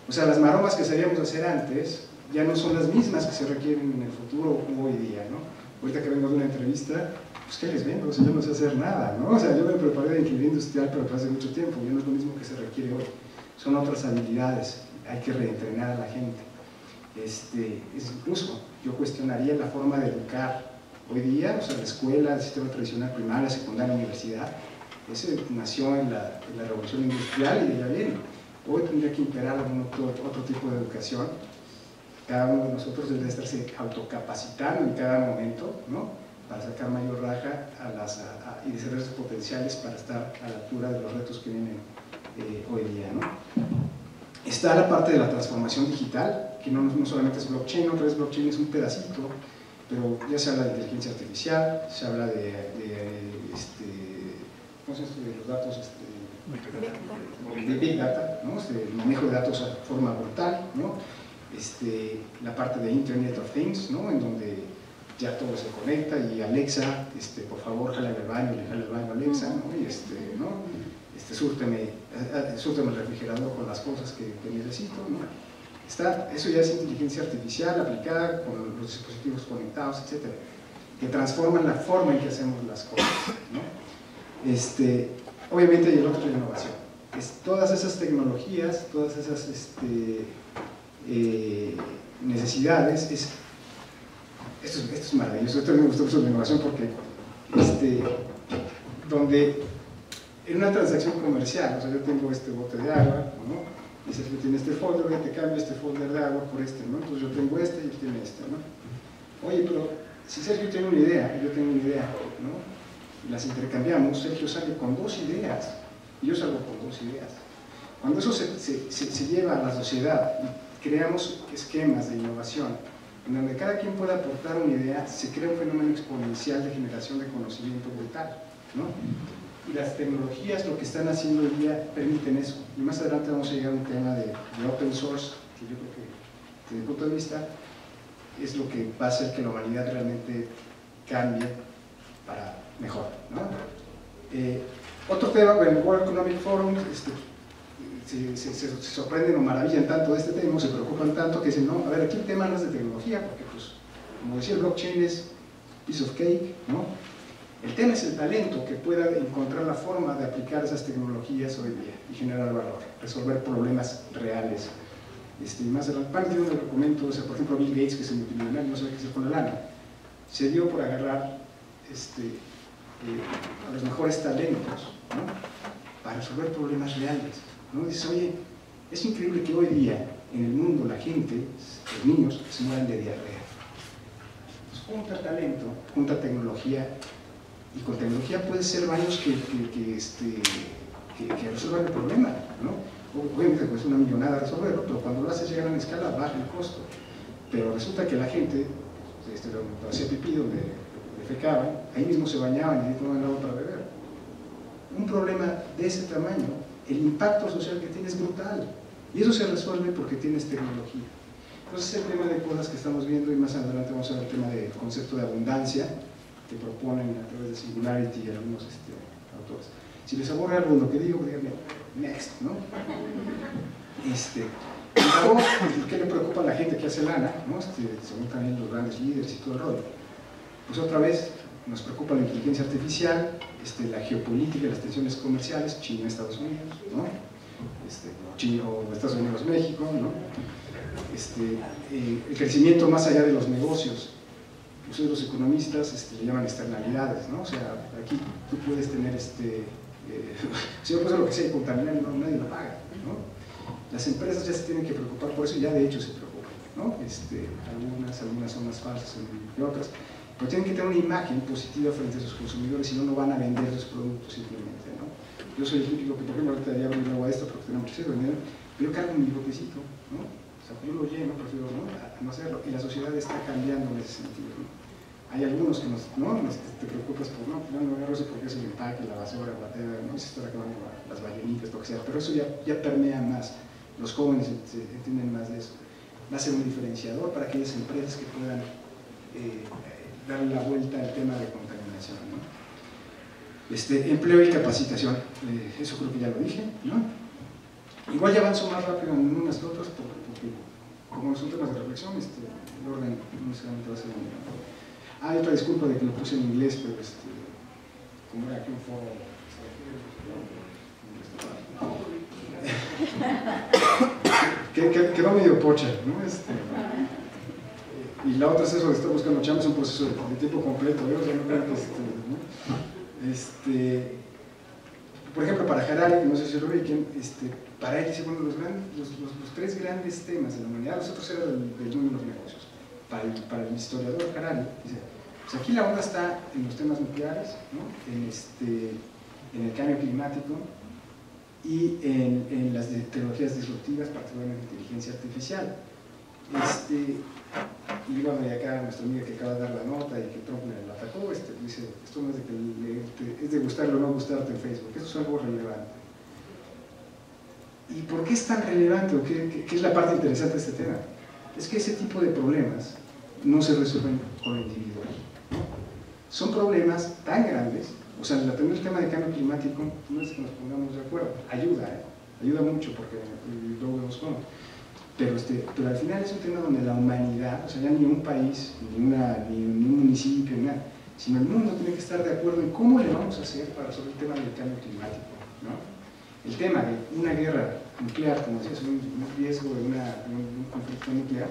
o sea, las maromas que sabíamos hacer antes, ya no son las mismas que se requieren en el futuro o hoy día, ¿no? Ahorita que vengo de una entrevista, pues ¿qué les vendo? O sea, yo no sé hacer nada, ¿no? O sea, yo me preparé de ingeniería industrial, pero hace mucho tiempo, ya no es lo mismo que se requiere hoy. Son otras habilidades, hay que reentrenar a la gente. Incluso yo cuestionaría la forma de educar hoy día, o sea, la escuela, el sistema tradicional, primaria, secundaria, universidad. Ese nació en la revolución industrial y de allá viene. Hoy tendría que imperar otro tipo de educación. Cada uno de nosotros debe estarse autocapacitando en cada momento, ¿no? Para sacar mayor raja y desarrollar sus potenciales para estar a la altura de los retos que vienen hoy día, ¿no? Está la parte de la transformación digital, que no solamente es blockchain, otra vez blockchain es un pedacito, pero ya se habla de inteligencia artificial, se habla de ¿cómo se llama? De los datos, de Big Data, ¿no? El manejo de datos a forma brutal, ¿no? La parte de Internet of Things, ¿no? En donde ya todo se conecta y Alexa, por favor, jálame el baño, le jala el baño a Alexa, ¿no? Y ¿no? Súrteme el refrigerador con las cosas que necesito, ¿no? Eso ya es inteligencia artificial aplicada con los dispositivos conectados, etcétera, que transforman la forma en que hacemos las cosas, ¿no? Obviamente hay el otro de la innovación. Todas esas tecnologías, todas esas necesidades, esto es maravilloso. Esto me gustó mucho la innovación porque donde en una transacción comercial, o sea, yo tengo este bote de agua, ¿no? Y Sergio tiene este folder, te cambio este folder de agua por ¿no? Entonces yo tengo y él tiene ¿no? Oye, pero si Sergio tiene una idea y yo tengo una idea, ¿no? Y las intercambiamos, Sergio sale con 2 ideas y yo salgo con 2 ideas. Cuando eso se lleva a la sociedad y creamos esquemas de innovación en donde cada quien pueda aportar una idea, se crea un fenómeno exponencial de generación de conocimiento brutal, ¿no? Y las tecnologías lo que están haciendo hoy día permiten eso. Y más adelante vamos a llegar a un tema de open source, que yo creo que desde mi punto de vista es lo que va a hacer que la humanidad realmente cambie para mejor, ¿no? Otro tema, el World Economic Forum, se sorprenden o maravillan tanto de este tema, se preocupan tanto que dicen, no, a ver, aquí el tema no es de tecnología, porque pues, como decía el blockchain es piece of cake, ¿no? El tema es el talento que pueda encontrar la forma de aplicar esas tecnologías hoy día y generar valor, resolver problemas reales. Más adelante, parte de un documento, o sea, por ejemplo, Bill Gates, que es el multimillonario, no sabe qué hacer con la lana, se dio por agarrar a los mejores talentos, ¿no? Para resolver problemas reales, ¿no? Dice, oye, es increíble que hoy día en el mundo la gente, los niños, se mueran de diarrea. Pues junta talento, junta tecnología, y con tecnología puede ser varios que resuelvan el problema, ¿no? Obviamente pues una millonada resolverlo, pero cuando lo haces llegar a una escala baja el costo. Pero resulta que la gente, lo hacía pipí donde defecaban, ahí mismo se bañaban y ahí tomaban agua para beber. Un problema de ese tamaño, el impacto social que tiene es brutal. Y eso se resuelve porque tienes tecnología. Entonces el tema de cosas que estamos viendo, y más adelante vamos a ver el tema del concepto de abundancia, que proponen a través de Singularity algunos autores. Si les aburre algo lo que digo, díganme, next, ¿no? ¿Qué le preocupa a la gente que hace lana? ¿No? Según también los grandes líderes y todo el rollo. Pues otra vez, nos preocupa la inteligencia artificial, la geopolítica y las tensiones comerciales, China, Estados Unidos, ¿no? O Estados Unidos, México, ¿no? El crecimiento más allá de los negocios. ustedes los economistas le llaman externalidades, ¿no? O sea, aquí tú puedes tener, si yo puse lo que sea y contaminar, no, nadie lo paga, ¿no? Las empresas ya se tienen que preocupar por eso, ya de hecho se preocupan, ¿no? Algunas son más falsas que otras, pero tienen que tener una imagen positiva frente a sus consumidores, si no, no van a vender sus productos simplemente, ¿no? Yo soy el típico que, por ejemplo, ahorita ya abrí el agua esta porque tenemos muchísimo dinero, pero yo cargo mi botecito, ¿no? O sea, yo lo lleno, prefiero no hacerlo, y la sociedad está cambiando en ese sentido, ¿no? Hay algunos que te preocupas por, no agarro eso porque es el empaque, la basura, no se está acabando las ballenitas, lo que sea, pero eso ya permea más, los jóvenes se entienden más de eso. Va a ser un diferenciador para aquellas empresas que puedan darle la vuelta al tema de contaminación, ¿no? Empleo y capacitación, eso creo que ya lo dije, ¿no? Igual ya avanzo más rápido en unas que otras porque como son temas de reflexión, el orden no necesariamente va a ser el mismo. Hay otra disculpa de que lo puse en inglés, pero como era aquí un foro quedó medio pocha, ¿no? Y la otra es eso de estar buscando chamba, es un proceso de tiempo completo, ¿eh? O sea, no creo que por ejemplo, para Harari, no sé si lo ubiquen, para él dice, bueno, los tres grandes temas de la humanidad, los otros eran del mundo de los negocios. Para el historiador Harari, dice, pues aquí la onda está en los temas nucleares, ¿no? En el cambio climático y en las tecnologías disruptivas, particularmente inteligencia artificial. Y bueno, y acá nuestra amiga que acaba de dar la nota y que Trump le atacó, dice, esto no es de que es de gustarle o no gustarte en Facebook, eso es algo relevante. ¿Y por qué es tan relevante? ¿O qué es la parte interesante de este tema? Es que ese tipo de problemas no se resuelven con lo individual, ¿no? Son problemas tan grandes, o sea, el tema de cambio climático no es que nos pongamos de acuerdo, ayuda mucho porque luego vemos cómo. Pero al final es un tema donde la humanidad, o sea, ya ni un país, ni un municipio, ni nada, sino el mundo tiene que estar de acuerdo en cómo le vamos a hacer para resolver el tema del cambio climático, ¿no? El tema de una guerra nuclear, como decías, un riesgo de un conflicto nuclear,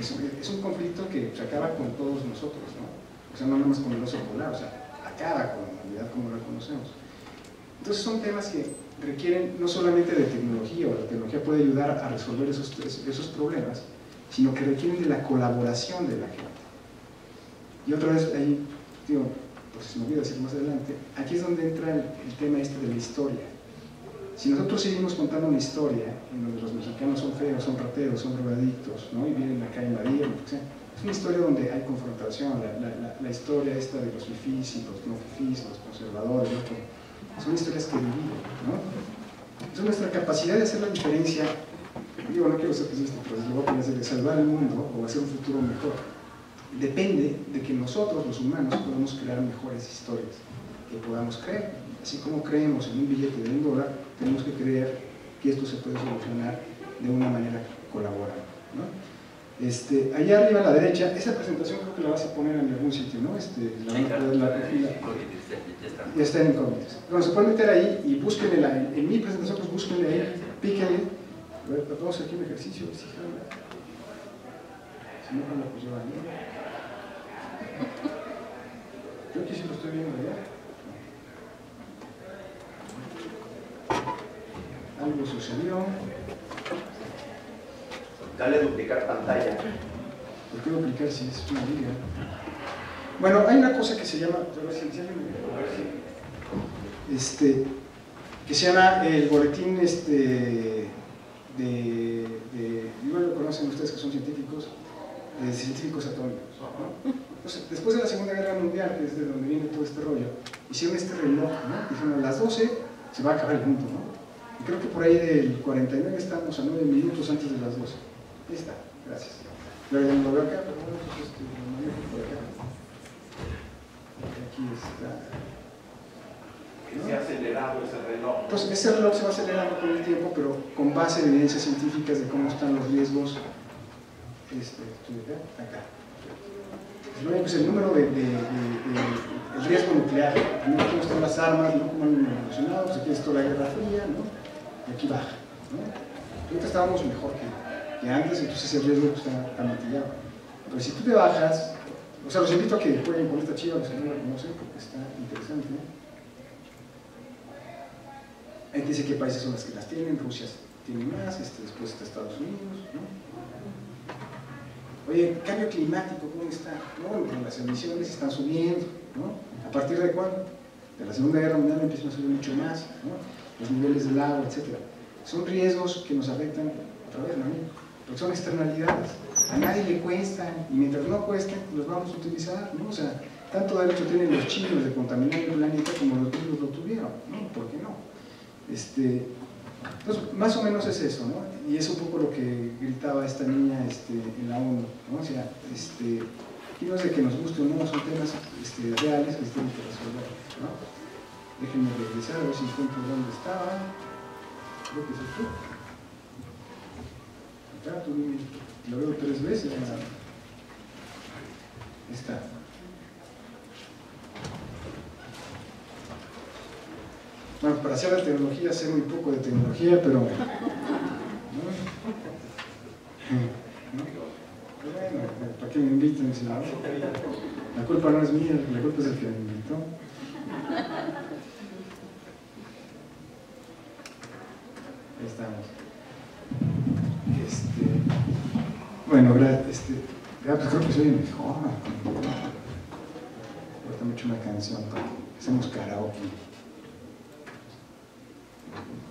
es un conflicto que se acaba con todos nosotros, ¿no? O sea, no nada más con el oso polar, o sea, acaba con la humanidad como la conocemos. Entonces son temas que requieren no solamente de tecnología, o la tecnología puede ayudar a resolver esos problemas, sino que requieren de la colaboración de la gente. Y otra vez, ahí, digo, por si se me olvida decir más adelante, aquí es donde entra el tema de la historia. Si nosotros seguimos contando una historia en donde los mexicanos son feos, son rateros, son drogadictos, ¿no? Y vienen acá a invadir, es una historia donde hay confrontación, la historia esta de los fifís y los no fifís, los conservadores, ¿no? Son historias que dividen, ¿no? Entonces nuestra capacidad de hacer la diferencia, digo, no quiero ser pesimista, pero lo voy a poner de salvar el mundo o hacer un futuro mejor, depende de que nosotros, los humanos, podamos crear mejores historias, que podamos creer. Así como creemos en un billete de $1, tenemos que creer que esto se puede solucionar de una manera colaborando, ¿no? Allá arriba a la derecha, esa presentación creo que la vas a poner en algún sitio, ¿no? Ya está en incógnitas. Bueno, se pueden meter ahí y búsquenle en mi presentación, pues búsquenle ahí, píquenle. A ver, vamos aquí un ejercicio, si no, pues yo ahí. Yo aquí sí lo estoy viendo allá. Algo sucedió. Dale a duplicar pantalla. ¿Por qué duplicar si es una liga? Bueno, hay una cosa que se llama, que se llama el boletín igual lo conocen ustedes que son científicos, de científicos atómicos, ¿no? Entonces, después de la Segunda Guerra Mundial, que es de donde viene todo este rollo, hicieron este reloj, ¿no? Dijeron, a las 12 se va a acabar el mundo, ¿no? Y creo que por ahí del 49 estamos a 9 minutos antes de las 12. Ahí está, gracias. Lo veo acá, pero bueno, pues lo manejo por acá. Aquí está. ¿No? Se ha acelerado ese reloj. Entonces, ese reloj se va acelerando con el tiempo, pero con base en evidencias científicas de cómo están los riesgos. Acá. Luego, pues el número el riesgo nuclear, también cómo están las armas, ¿no? Cómo han evolucionado, pues aquí es toda la Guerra Fría, ¿no? Y aquí baja, ¿no? Ahorita estábamos mejor que antes, entonces el riesgo está mitigado. Pero si tú te bajas, O sea, los invito a que jueguen con esta chiva, los que no la conocen, porque está interesante. Ahí dice qué países son los que las tienen. Rusia tiene más, después está Estados Unidos, ¿no? Oye, cambio climático, ¿cómo está? No, bueno, pues las emisiones están subiendo, ¿no? ¿A partir de cuándo? De la Segunda Guerra Mundial empiezan a subir mucho más, ¿no? Los niveles del agua, etc. Son riesgos que nos afectan, otra vez, ¿no? Porque son externalidades. A nadie le cuestan, y mientras no cuesten, los vamos a utilizar, ¿no? O sea, tanto derecho tienen los chinos de contaminar el planeta como los gringos lo tuvieron, ¿no? ¿Por qué no? Entonces, más o menos es eso, ¿no? Y es un poco lo que gritaba esta niña en la ONU, ¿no? O sea, aquí no es de que nos guste o no, son temas reales que se tienen que resolver, ¿no? Déjenme regresar a ver si encuentro dónde estaba. Creo que es esto. Acá, tú lo veo 3 veces. Está. Bueno, para hacer la tecnología, sé muy poco de tecnología, pero... ¿no? Bueno, ¿para qué me invitan? La culpa no es mía, la culpa es el que me invitó. Ahí estamos. Bueno, pues creo que soy mejor. Ahorita me he hecho una canción para que hacemos karaoke.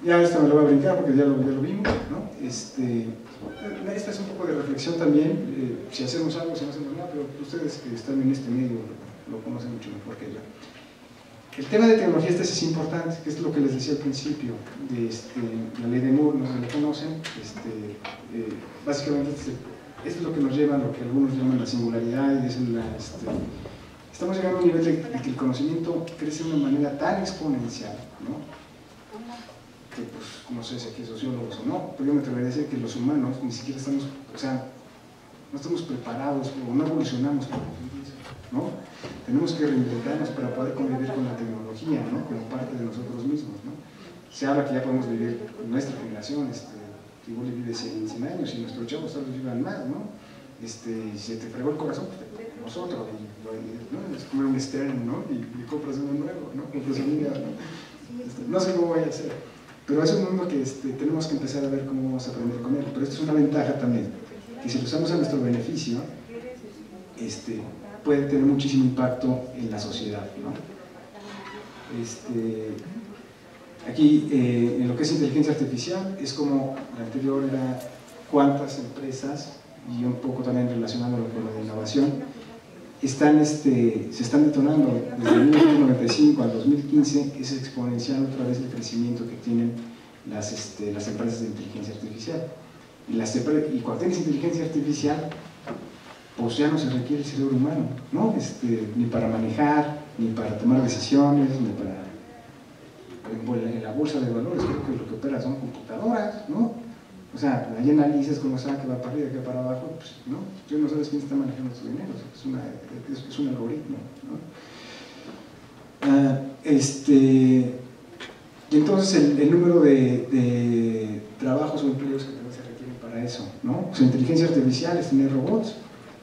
Ya esto me lo voy a brincar porque ya lo vimos, ¿no? Esta es un poco de reflexión también, si hacemos algo, si no hacemos nada, pero ustedes que están en este medio lo conocen mucho mejor que yo. El tema de tecnología es importante, que es lo que les decía al principio, de la ley de Moore, no sé si lo conocen, básicamente esto es lo que nos lleva a lo que algunos llaman la singularidad, y es estamos llegando a un nivel de que el conocimiento crece de una manera tan exponencial, ¿no? Que pues, no sé si aquí sociólogos o no, pero yo me atrevería a decir que los humanos ni siquiera estamos, o sea, no estamos preparados o no evolucionamos para convivir, ¿no? Tenemos que reinventarnos para poder convivir con la tecnología, ¿no? Como parte de nosotros mismos, ¿no? Se habla que ya podemos vivir, nuestra generación, igual vive 100 años y nuestros chavos tal vez vivan más, ¿no? Si se te fregó el corazón, pues nosotros, ¿no? Es comer un Stern, ¿no? Y compras uno nuevo, ¿no? Compras un hígado, ¿no? No sé cómo vaya a ser. Pero es un mundo que tenemos que empezar a ver cómo vamos a aprender con él. Pero esto es una ventaja también, que si lo usamos a nuestro beneficio, puede tener muchísimo impacto en la sociedad, ¿no? Aquí, en lo que es inteligencia artificial, es como la anterior era cuántas empresas, y un poco también relacionándolo con la de innovación, se están detonando desde 1995 al 2015. Es exponencial otra vez el crecimiento que tienen las empresas de inteligencia artificial. Y cuando tienes inteligencia artificial, pues ya no se requiere el cerebro humano, ¿no? Ni para manejar, ni para tomar decisiones, ni para... En la bolsa de valores creo que lo que opera son computadoras, ¿no? O sea, ahí analizas cómo sabe que va para arriba, que va para abajo, pues, ¿no? Tú no sabes quién está manejando tu dinero, es un algoritmo, ¿no? Y entonces el número de trabajos o empleos que también se requieren para eso, ¿no? O sea, inteligencia artificial es tener robots,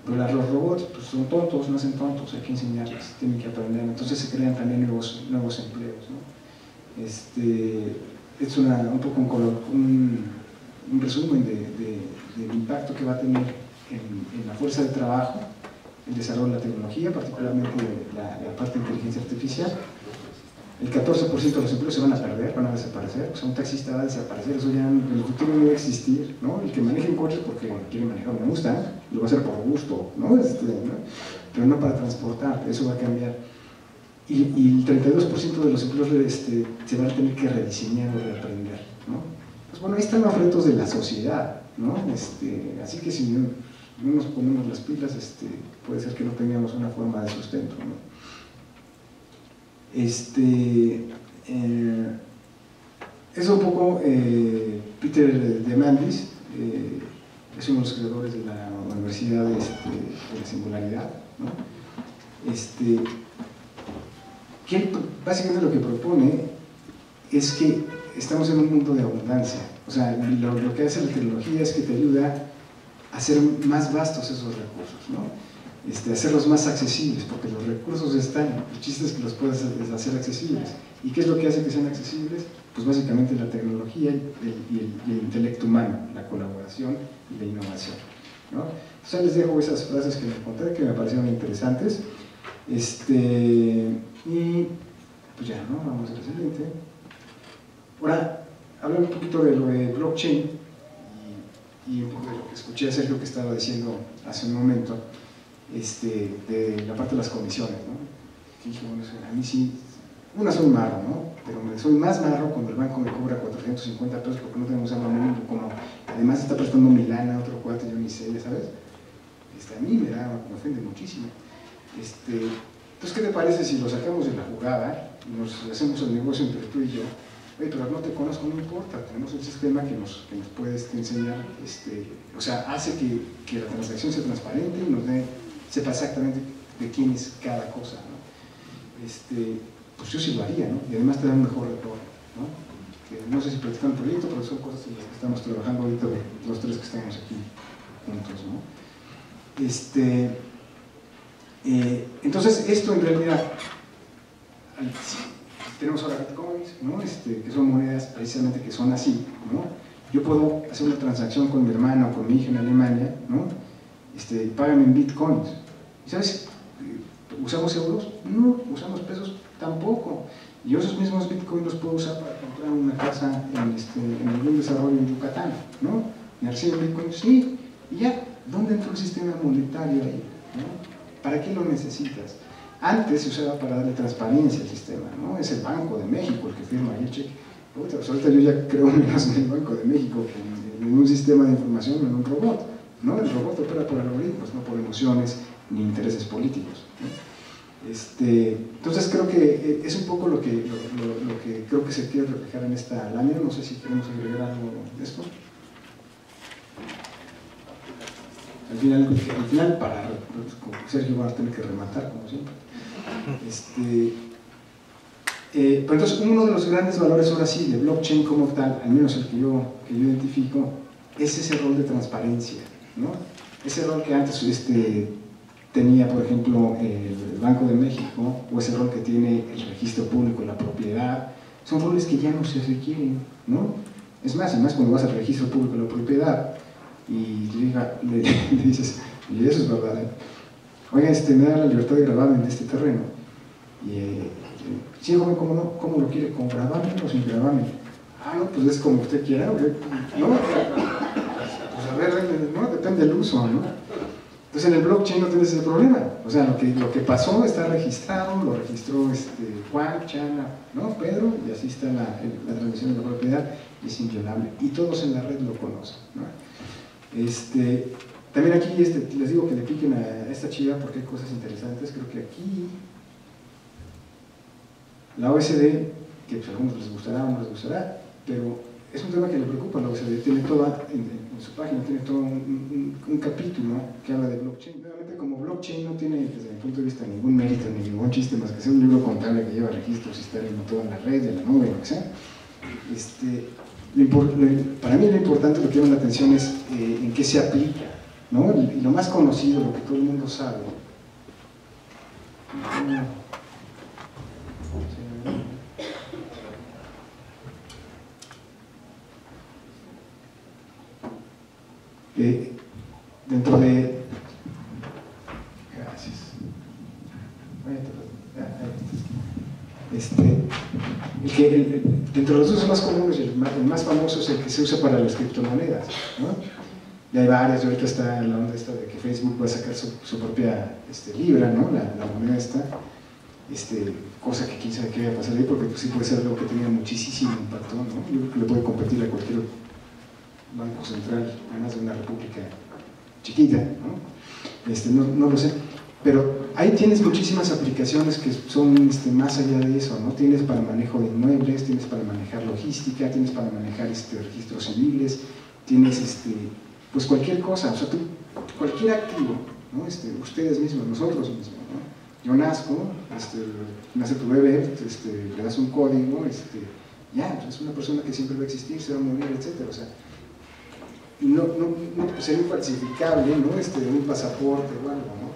pero los robots pues, son tontos, no hacen tontos, hay que enseñarles, tienen que aprender, entonces se crean también nuevos empleos, ¿no? Es un poco un resumen del impacto que va a tener en la fuerza de trabajo, el desarrollo de la tecnología, particularmente la parte de inteligencia artificial. El 14% de los empleos se van a perder, van a desaparecer. O sea, un taxista va a desaparecer, eso ya en el futuro no va a existir, ¿no? El que maneje coches porque quiere manejar una Mustang, lo va a hacer por gusto, ¿no? Pero no para transportar, eso va a cambiar. Y el 32% de los empleos se van a tener que rediseñar o reaprender, ¿no? Pues bueno, ahí están los retos de la sociedad, ¿no? Así que si no nos ponemos las pilas, puede ser que no tengamos una forma de sustento, ¿no? Es un poco Peter Diamandis, es uno de los creadores de la Universidad de la Singularidad, ¿no? Que básicamente lo que propone es que estamos en un mundo de abundancia. O sea, lo que hace la tecnología es que te ayuda a hacer más vastos esos recursos, ¿no? hacerlos más accesibles, porque los recursos están, el chiste es que los puedas hacer accesibles. ¿Y qué es lo que hace que sean accesibles? Pues básicamente la tecnología y el intelecto humano, la colaboración y la innovación, ¿no? Entonces les dejo esas frases que me encontré, que me parecieron interesantes. Y pues ya, ¿no? Vamos a la siguiente. Ahora, hablar un poquito de lo de blockchain y un poco de lo que escuché a Sergio que estaba diciendo hace un momento, de la parte de las comisiones, ¿no? Que dije, bueno, a mí sí, soy marro, ¿no? Pero soy más marro cuando el banco me cobra 450 pesos porque no tenemos algo mínimo, como además está prestando mi lana a otro cuate, yo ni sé, ¿sabes? A mí me ofende muchísimo. Entonces, ¿qué te parece si lo sacamos de la jugada y nos hacemos el negocio entre tú y yo? Oye, pero no te conozco, no importa, tenemos un sistema que nos puedes enseñar, o sea, hace que la transacción sea transparente y nos sepa exactamente de quién es cada cosa, ¿no? Pues yo sí lo haría, ¿no? Y además te da un mejor retorno, ¿no? Que no sé si platican el proyecto, pero son cosas en las que estamos trabajando ahorita los tres que estamos aquí juntos, ¿no? Entonces esto en realidad tenemos ahora bitcoins, ¿no? Que son monedas precisamente que son así, ¿no? Yo puedo hacer una transacción con mi hermana o con mi hija en Alemania, ¿no? Pagan en bitcoins. ¿Sabes? ¿Usamos euros? No. ¿Usamos pesos? Tampoco. Y yo esos mismos bitcoins los puedo usar para comprar una casa en algún desarrollo en Yucatán, ¿no? ¿Me reciben bitcoins? Sí. Y ya, ¿dónde entra el sistema monetario ahí? ¿No? ¿Para qué lo necesitas? Antes se usaba para darle transparencia al sistema, ¿no? Es el Banco de México el que firma ahí el cheque. Pues ahorita yo ya creo menos en el Banco de México que en un sistema de información, en un robot, ¿no? El robot opera por algoritmos, no por emociones ni intereses políticos, ¿no? Entonces creo que es un poco lo que creo que se quiere reflejar en esta lámina. No sé si queremos agregar algo de esto. Al final para Sergio va a tener que rematar, como siempre. Pero entonces uno de los grandes valores ahora sí de blockchain como tal, al menos el que yo identifico, es ese rol de transparencia, ¿no? Ese rol que antes tenía, por ejemplo, el Banco de México, o ese rol que tiene el registro público, la propiedad, son roles que ya no se requieren, ¿no? Es más, y más cuando vas al registro público de la propiedad y le dices, y eso es verdad, oiga, me da la libertad de grabarme en este terreno. Sí, joven, ¿cómo no? ¿Cómo lo quiere? ¿Con gravamen o sin gravamen? No, pues es como usted quiera, ¿no? Pues a ver, ¿no? Depende del uso, ¿no? Entonces en el blockchain no tienes ese problema. O sea, lo que pasó está registrado, lo registró Juan, Chana, ¿no? Pedro, y así está la transmisión de la propiedad, y es inviolable. Y todos en la red lo conocen, ¿no? También aquí les digo que le piquen a esta chiva porque hay cosas interesantes. Creo que aquí la OSD, que pues a algunos les gustará o no les gustará, pero es un tema que le preocupa a la OSD. Tiene toda, en su página, tiene todo un capítulo que habla de blockchain. Realmente como blockchain no tiene, desde mi punto de vista, ningún mérito ni ningún chiste más que ser un libro contable que lleva registros y está todo en la red, en la nube, lo que sea. Para mí lo importante, lo que llama la atención es en qué se aplica, ¿no? Y lo más conocido, lo que todo el mundo sabe. Dentro de... Gracias. Dentro de los usos más comunes, el más famoso es el que se usa para las criptomonedas, ¿no? Y hay varias, y ahorita está la onda esta de que Facebook va a sacar su propia Libra, ¿no? La moneda esta, cosa que quién sabe qué va a pasar ahí, porque pues, sí puede ser algo que tenga muchísimo impacto, ¿no? Yo creo que le puede competir a cualquier banco central, además de una república chiquita, ¿no? No lo sé, pero ahí tienes muchísimas aplicaciones que son más allá de eso, ¿no? Tienes para manejo de inmuebles, tienes para manejar logística, tienes para manejar registros civiles, tienes pues cualquier cosa, o sea, cualquier activo, ¿no? Ustedes mismos, nosotros mismos, ¿no? Yo nazco, nace tu bebé, le das un código, ya, es una persona que siempre va a existir, se va a morir, etcétera, o sea, no sería falsificable, ¿no? Un pasaporte o algo, ¿no?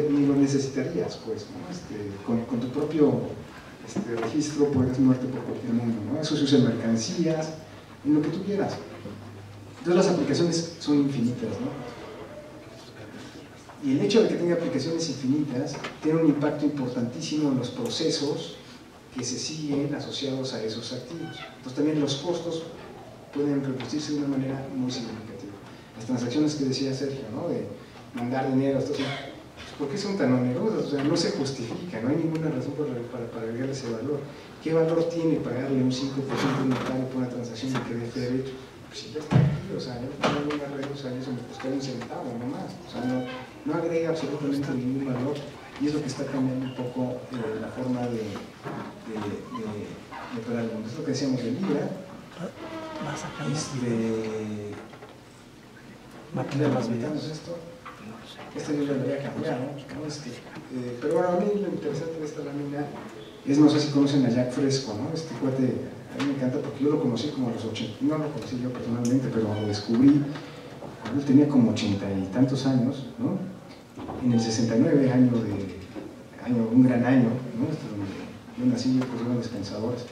ni lo necesitarías, pues, ¿no? Con tu propio registro puedes moverte por cualquier mundo, ¿no? Eso se usa en mercancías, en lo que tú quieras. Entonces las aplicaciones son infinitas, ¿no? Y el hecho de que tenga aplicaciones infinitas tiene un impacto importantísimo en los procesos que se siguen asociados a esos activos. Entonces también los costos pueden reducirse de una manera muy significativa. Las transacciones que decía Sergio, ¿no? De mandar dinero, ¿por qué son tan onerosas? O sea, no se justifica, no hay ninguna razón para agregar ese valor. ¿Qué valor tiene pagarle un 5% de notario por una transacción que dé fe de hecho? Pues si ya está aquí, o sea, yo tengo una red, o sea, eso me costó un centavo nomás, o sea, no agrega absolutamente ningún valor, y es lo que está cambiando un poco la forma de operar el mundo. Es lo que decíamos de Libra. ¿Va a tener más videos? Esto. Esta yo lo voy a cambiar, ¿no? Pero bueno, a mí lo interesante de esta lámina es, no sé si conocen a Jack Fresco, ¿no? Este cuate, a mí me encanta porque yo lo conocí como a los 80, no lo conocí yo personalmente, pero lo descubrí cuando él tenía como 80 y tantos años, ¿no? En el 69, un gran año, ¿no? Donde yo nací, pues grandes pensadores.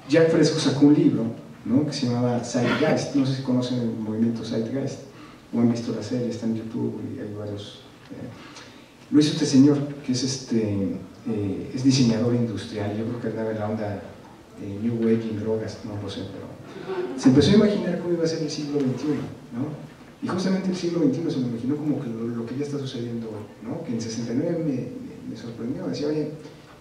Jack Fresco sacó un libro, ¿no? Que se llamaba Zeitgeist. No sé si conocen el movimiento Zeitgeist o han visto la serie, está en YouTube y hay varios. Lo hizo este señor que es diseñador industrial. Yo creo que andaba en la onda New Wave y drogas, no lo sé, pero se empezó a imaginar cómo iba a ser el siglo XXI, ¿no? Y justamente el siglo XXI se lo imaginó como que lo que ya está sucediendo hoy, ¿no? Que en 69 me sorprendió, decía, oye,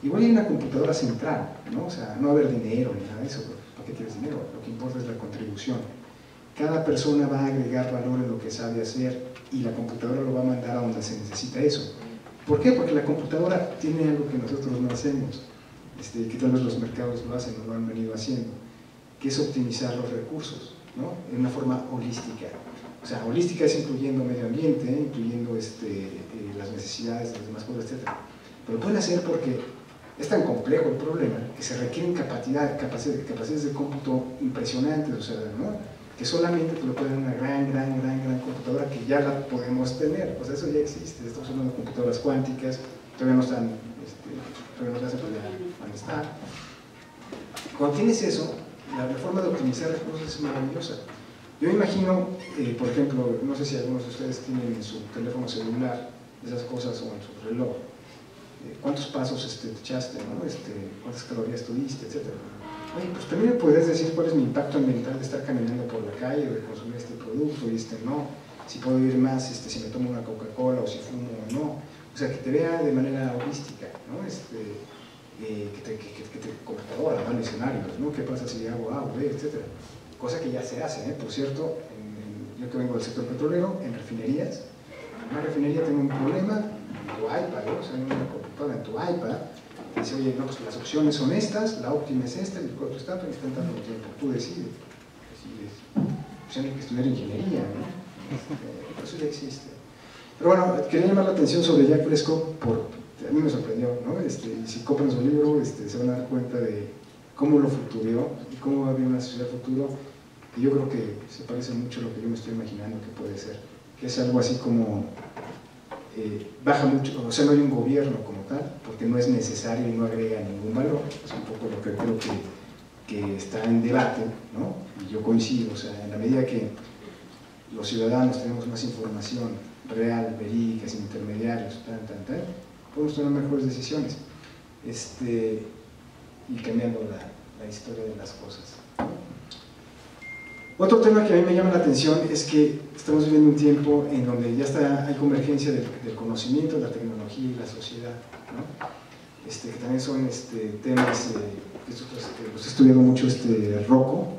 igual hay una computadora central, ¿no? O sea, no va a haber dinero ni nada de eso, ¿para qué quieres dinero? Lo que importa es la contribución. Cada persona va a agregar valor en lo que sabe hacer y la computadora lo va a mandar a donde se necesita eso. ¿Por qué? Porque la computadora tiene algo que nosotros no hacemos, que tal vez los mercados lo hacen o lo han venido haciendo, que es optimizar los recursos, ¿no? En una forma holística. O sea, holística es incluyendo medio ambiente, incluyendo las necesidades de las demás cosas, etc. Pero pueden hacer porque es tan complejo el problema que se requieren capacidades de cómputo impresionantes, o sea, ¿no? Que solamente te lo puede dar una gran computadora que ya la podemos tener. O sea, eso ya existe. Estamos hablando de computadoras cuánticas, todavía no están, todavía no se van a estar. Cuando tienes eso, la forma de optimizar recursos es maravillosa. Yo me imagino, por ejemplo, no sé si algunos de ustedes tienen en su teléfono celular esas cosas o en su reloj, cuántos pasos te echaste, ¿no? Cuántas calorías tuviste, etc. Oye, pues también me puedes decir cuál es mi impacto ambiental de estar caminando por la calle o de consumir este producto y no, si puedo ir más, si me tomo una Coca-Cola o si fumo o no. O sea, que te vea de manera holística, ¿no? Que te computadora, ¿no? En escenarios, ¿no? ¿Qué pasa si hago A o B, etcétera? Cosa que ya se hace, por cierto, yo que vengo del sector petrolero, en refinerías. En una refinería tengo un problema, en tu iPad, ¿no? O sea, en una computadora, en tu iPad, dice, oye, no, pues las opciones son estas, la óptima es esta, el costo está tanto tiempo, tú decides. Pues hay que estudiar ingeniería, ¿no? Eso ya existe. Pero bueno, quería llamar la atención sobre Jack Fresco, a mí me sorprendió, ¿no? Y si compran su libro, se van a dar cuenta de cómo lo futurió y cómo va a haber una sociedad futuro. Y yo creo que se parece mucho a lo que yo me estoy imaginando que puede ser, que es algo así como baja mucho, o sea, no hay un gobierno como tal, porque no es necesario y no agrega ningún valor. Es un poco lo que creo que está en debate, ¿no? Y yo coincido, o sea, en la medida que los ciudadanos tenemos más información real, verídica, sin intermediarios, podemos tomar mejores decisiones y cambiando la historia de las cosas. Otro tema que a mí me llama la atención es que estamos viviendo un tiempo en donde ya hay convergencia del conocimiento, la tecnología y la sociedad, ¿no? Que también son temas que los he estudiado mucho Rocco,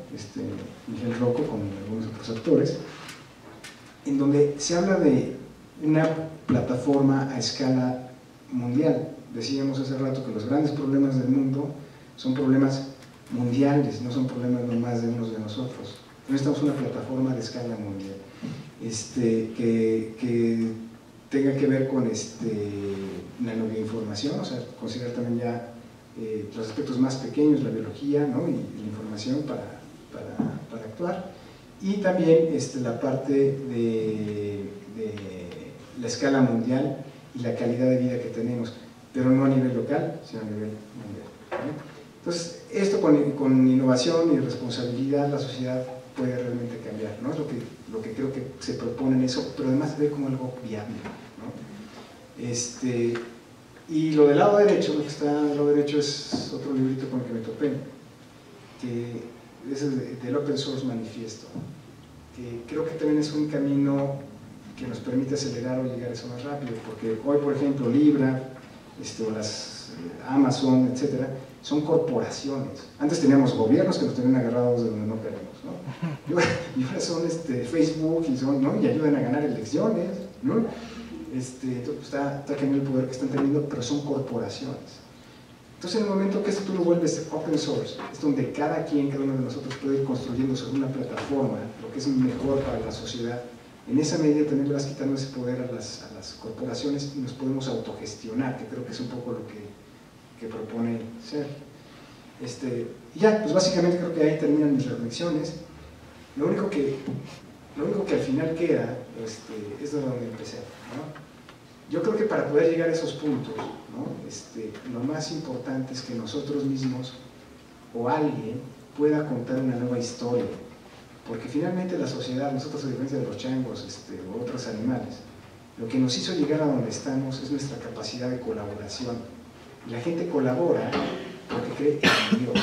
Miguel Rocco con algunos otros actores, en donde se habla de una plataforma a escala mundial. Decíamos hace rato que los grandes problemas del mundo son problemas mundiales, no son problemas nomás de unos de nosotros. Necesitamos una plataforma de escala mundial que tenga que ver con nanobioinformación, o sea, considerar también ya los aspectos más pequeños, la biología, ¿no? y la información para actuar, y también la parte de la escala mundial y la calidad de vida que tenemos, pero no a nivel local, sino a nivel mundial, ¿vale? Entonces, esto con innovación y responsabilidad la sociedad puede realmente cambiar, ¿no? Es lo que creo que se propone en eso, pero además se ve como algo viable, ¿no? Y lo del lado derecho, lo que está del lado derecho es otro librito con el que me topé, que es el del Open Source Manifiesto, que creo que también es un camino que nos permite acelerar o llegar a eso más rápido, porque hoy, por ejemplo, Libra, o las Amazon, etcétera, son corporaciones. Antes teníamos gobiernos que nos tenían agarrados de donde no queremos, ¿no? Y ahora son Facebook y, ¿no? Y ayudan a ganar elecciones, ¿no? Está cambiando el poder que están teniendo, pero son corporaciones. Entonces, en el momento que esto tú lo vuelves open source, es donde cada uno de nosotros puede ir construyendo sobre una plataforma lo que es mejor para la sociedad. En esa medida también le vas quitando ese poder a las corporaciones y nos podemos autogestionar, que creo que es un poco lo que propone Sergio. Y ya, pues básicamente creo que ahí terminan mis reflexiones. Lo único que al final queda es de donde empecé, ¿no? Yo creo que para poder llegar a esos puntos, ¿no? Lo más importante es que nosotros mismos o alguien pueda contar una nueva historia, porque finalmente la sociedad, nosotros a diferencia de los changos o otros animales, lo que nos hizo llegar a donde estamos es nuestra capacidad de colaboración. Y la gente colabora porque cree en Dios,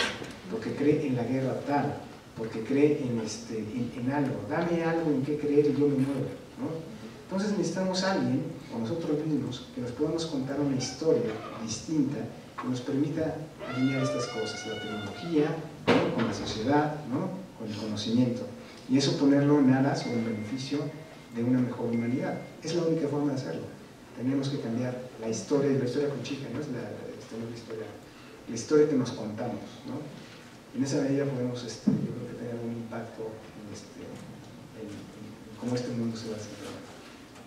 porque cree en la guerra tal, porque cree en algo. Dame algo en qué creer y yo me muevo, ¿no? Entonces necesitamos a alguien, o nosotros mismos, que nos podamos contar una historia distinta que nos permita alinear estas cosas, la tecnología, ¿no? Con la sociedad, ¿no? Con el conocimiento, y eso ponerlo en aras o en beneficio de una mejor humanidad. Es la única forma de hacerlo. Tenemos que cambiar la historia, y la historia con chica, ¿no? Es la historia que nos contamos, ¿no? En esa medida podemos, yo creo que tener un impacto en cómo este mundo se va a desarrollar.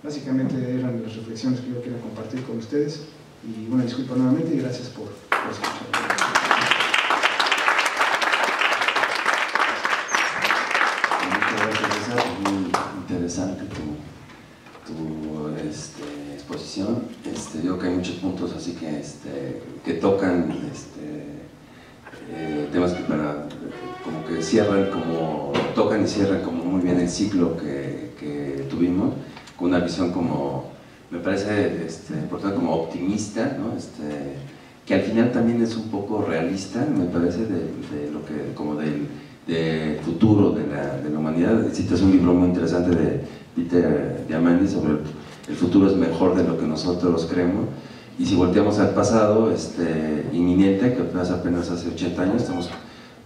Básicamente eran las reflexiones que yo quería compartir con ustedes, y una disculpa nuevamente y gracias por escuchar. Muy interesante tu exposición. Yo creo que hay muchos puntos así que tocan temas que como que cierran, tocan y cierran como muy bien el ciclo que tuvimos, con una visión como, me parece importante, como optimista, ¿no? Que al final también es un poco realista, me parece, de lo que, como del futuro de la humanidad. Citas un libro muy interesante de Peter Diamandis sobre el futuro es mejor de lo que nosotros creemos, y si volteamos al pasado inminente, que apenas hace 80 años, estamos un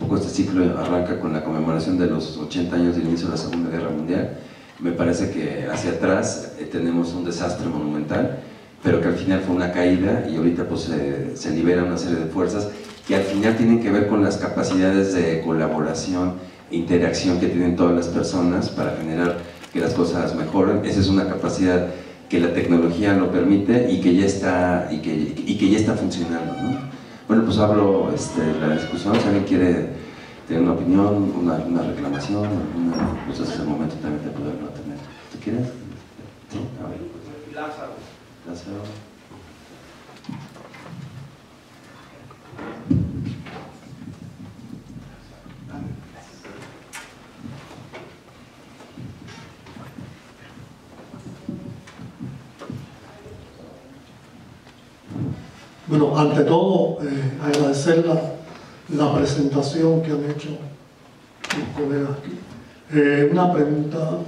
poco, este ciclo arranca con la conmemoración de los 80 años del inicio de la Segunda Guerra Mundial. Me parece que hacia atrás tenemos un desastre monumental, pero que al final fue una caída, y ahorita pues se libera una serie de fuerzas que al final tienen que ver con las capacidades de colaboración e interacción que tienen todas las personas para generar que las cosas mejoren. Esa es una capacidad que la tecnología lo permite y que ya está, y que ya está funcionando, ¿no? Bueno, pues abro la discusión. Si alguien quiere tener una opinión, una reclamación, pues ese es el momento también de poderlo tener. ¿Tú quieres? Sí, a ver. Lázaro. Bueno, ante todo, agradecer la presentación que han hecho los colegas aquí. Una pregunta: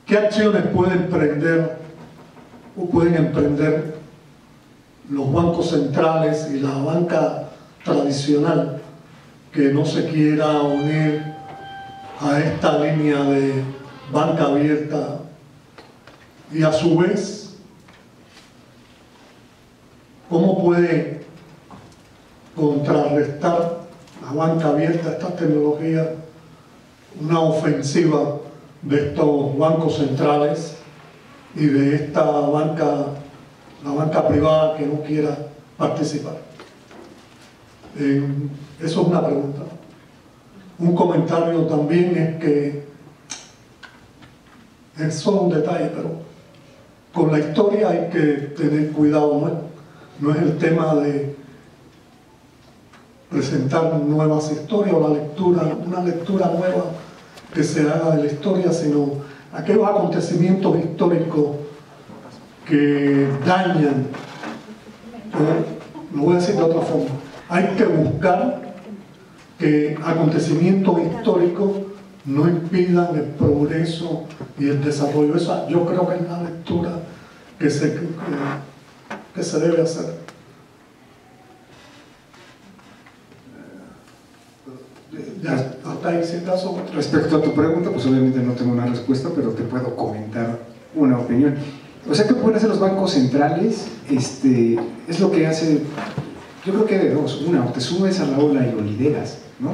¿qué acciones pueden emprender los bancos centrales y la banca tradicional que no se quiera unir a esta línea de banca abierta, y a su vez cómo puede contrarrestar la banca abierta, estas tecnologías, una ofensiva de estos bancos centrales y de esta banca, la banca privada que no quiera participar? Eso es una pregunta. Un comentario también es que es solo un detalle, pero con la historia hay que tener cuidado, no es el tema de presentar nuevas historias o una lectura nueva que se haga de la historia, sino aquellos acontecimientos históricos que dañan, lo voy a decir de otra forma, hay que buscar que acontecimientos históricos no impidan el progreso y el desarrollo. Esa yo creo que es la lectura que se debe hacer. Ya, hasta ahí, si acaso. Respecto a tu pregunta, pues obviamente no tengo una respuesta, pero te puedo comentar una opinión. O sea, ¿qué pueden hacer los bancos centrales? Es lo que hace, yo creo que hay de dos. Una, o te subes a la ola y lo lideras, ¿no?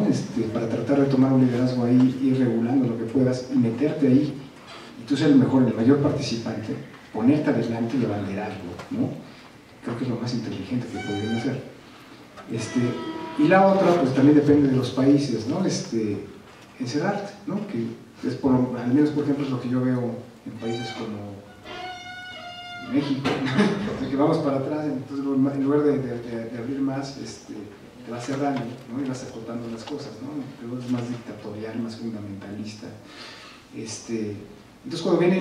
Para tratar de tomar un liderazgo ahí, ir regulando lo que puedas y meterte ahí, y tú ser el mejor, el mayor participante, ponerte adelante y abanderarlo, ¿no? Creo que es lo más inteligente que podrían hacer. Y la otra, pues también depende de los países, ¿no? Encerrarte, ¿no? Que es al menos, por ejemplo, es lo que yo veo en países como México, ¿no? Que vamos para atrás, entonces en lugar de abrir más, te vas cerrando, ¿no? Y vas acortando las cosas, ¿no? Luego es más dictatorial, más fundamentalista. Entonces cuando viene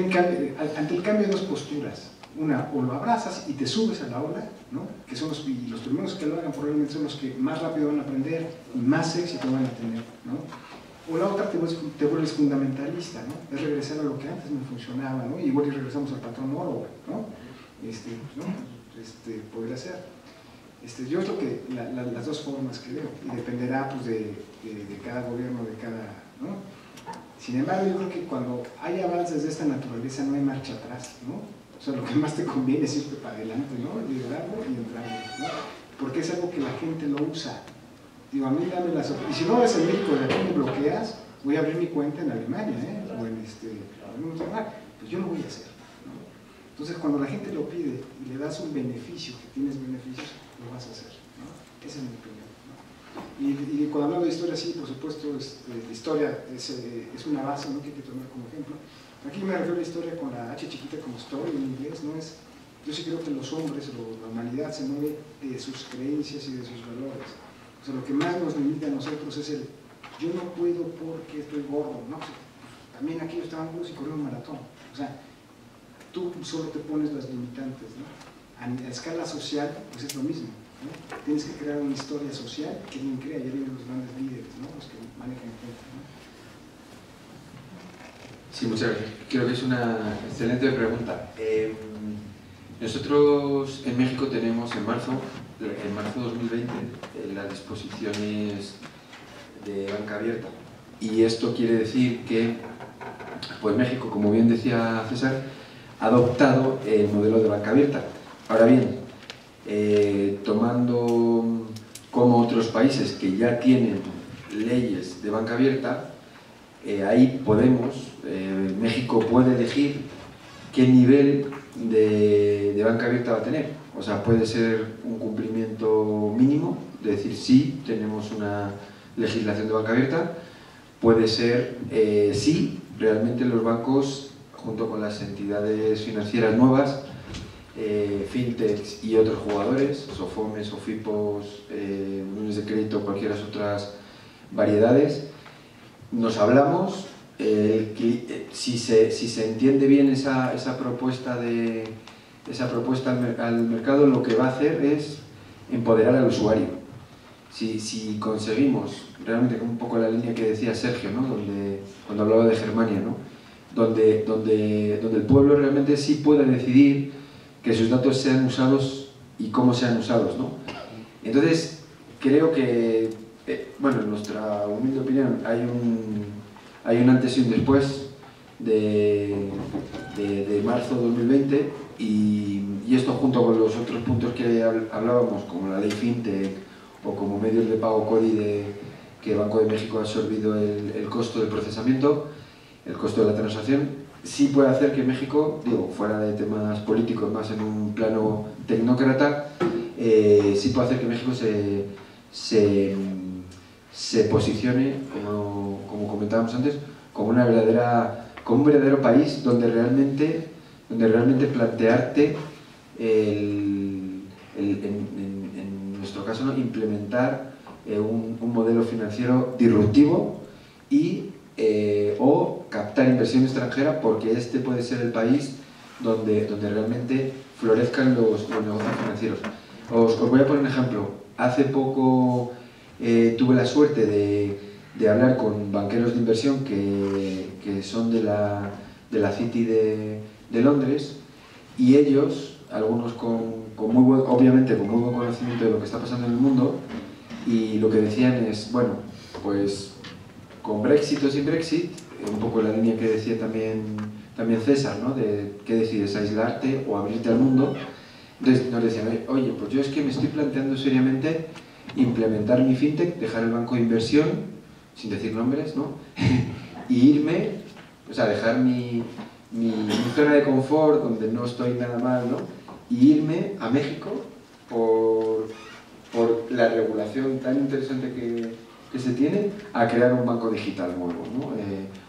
ante el cambio de dos posturas, una, o lo abrazas y te subes a la ola, ¿no? Que son los primeros que lo hagan probablemente son los que más rápido van a aprender y más éxito van a tener, ¿no? O la otra, te vuelves fundamentalista, ¿no? Es regresar a lo que antes me funcionaba, ¿no? Y igual y regresamos al patrón oro, ¿no? Podría ser. Yo creo que las dos formas que veo, y dependerá pues de cada gobierno, de cada, ¿no? Sin embargo, yo creo que cuando hay avances de esta naturaleza no hay marcha atrás, ¿no? O sea, lo que más te conviene es irte para adelante, ¿no? Liderarlo y entrarlo, ¿no? Porque es algo que la gente lo usa. Digo, a mí dame las... Y si no eres en México y aquí me bloqueas, voy a abrir mi cuenta en Alemania, o en algún otro lugar. Pues yo lo voy a hacer, ¿no? Entonces, cuando la gente lo pide y le das un beneficio, que tienes beneficios, lo vas a hacer, ¿no? Esa es mi opinión, ¿no? Y cuando hablo de historia, sí, por supuesto, la historia es una base, ¿no? Que hay que tomar como ejemplo. Aquí me refiero a la historia con la H chiquita como story en inglés, ¿no? Yo sí creo que los hombres, la humanidad se mueve de sus creencias y de sus valores. O sea, lo que más nos limita a nosotros es el yo no puedo porque estoy gordo, ¿no? O sea, también aquellos estaban gordos y corrieron un maratón. O sea, tú solo te pones las limitantes, ¿no? A escala social, pues es lo mismo, ¿no? Tienes que crear una historia social que alguien crea, ya vienen los grandes líderes, ¿no? Los que manejan el tiempo, ¿no? Sí, muchas gracias. Creo que es una excelente pregunta. Nosotros en México tenemos en marzo 2020, las disposiciones de banca abierta. Y esto quiere decir que pues México, como bien decía César, ha adoptado el modelo de banca abierta. Ahora bien, tomando como otros países que ya tienen leyes de banca abierta, ahí México puede elegir qué nivel de banca abierta va a tener. O sea, puede ser un cumplimiento mínimo, de decir sí, tenemos una legislación de banca abierta, puede ser sí, realmente los bancos, junto con las entidades financieras nuevas, fintechs y otros jugadores, SOFOMES, SOFIPOS, uniones de crédito, cualquiera otras variedades, nos hablamos. Si se entiende bien esa propuesta al mercado, lo que va a hacer es empoderar al usuario. Si conseguimos realmente, como un poco la línea que decía Sergio, ¿no? Cuando hablaba de Germania, ¿no? donde el pueblo realmente sí pueda decidir que sus datos sean usados y cómo sean usados, ¿no? Entonces creo que, bueno, en nuestra humilde opinión hay un antes y un después de marzo de 2020 y esto junto con los otros puntos que hablábamos, como la ley FinTech o como medios de pago CODI que el Banco de México ha absorbido el costo del procesamiento, el costo de la transacción, sí puede hacer que México, digo, fuera de temas políticos, más en un plano tecnócrata, sí puede hacer que México se posicione, como comentábamos antes, como una verdadera como un verdadero país donde realmente plantearte en nuestro caso, ¿no?, implementar un modelo financiero disruptivo y o captar inversión extranjera, porque este puede ser el país donde realmente florezcan los negocios financieros. Os voy a poner un ejemplo. Hace poco tuve la suerte de hablar con banqueros de inversión que son de la City de Londres, y ellos, algunos obviamente con muy buen conocimiento de lo que está pasando en el mundo, y lo que decían es, bueno, pues con Brexit o sin Brexit, un poco la línea que decía también César, ¿no?, de qué decides, aislarte o abrirte al mundo. Entonces nos decían, oye, pues yo es que me estoy planteando seriamente implementar mi fintech, dejar el banco de inversión, sin decir nombres, ¿no? Y irme, o sea, dejar mi zona de confort, donde no estoy nada mal, ¿no?, y irme a México por la regulación tan interesante que se tiene, a crear un banco digital nuevo, ¿no?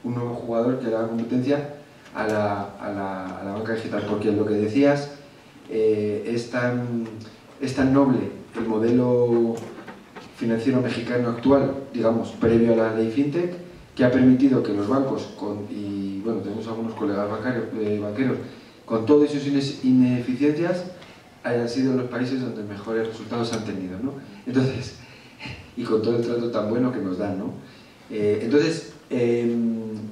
Un nuevo jugador que le haga competencia a la banca digital, porque lo que decías, es tan noble el modelo financiero mexicano actual, digamos, previo a la ley fintech, que ha permitido que los bancos, y bueno, tenemos algunos colegas banqueros, con todas sus ineficiencias, hayan sido los países donde mejores resultados han tenido, ¿no? Entonces, y con todo el trato tan bueno que nos dan, ¿no? Entonces,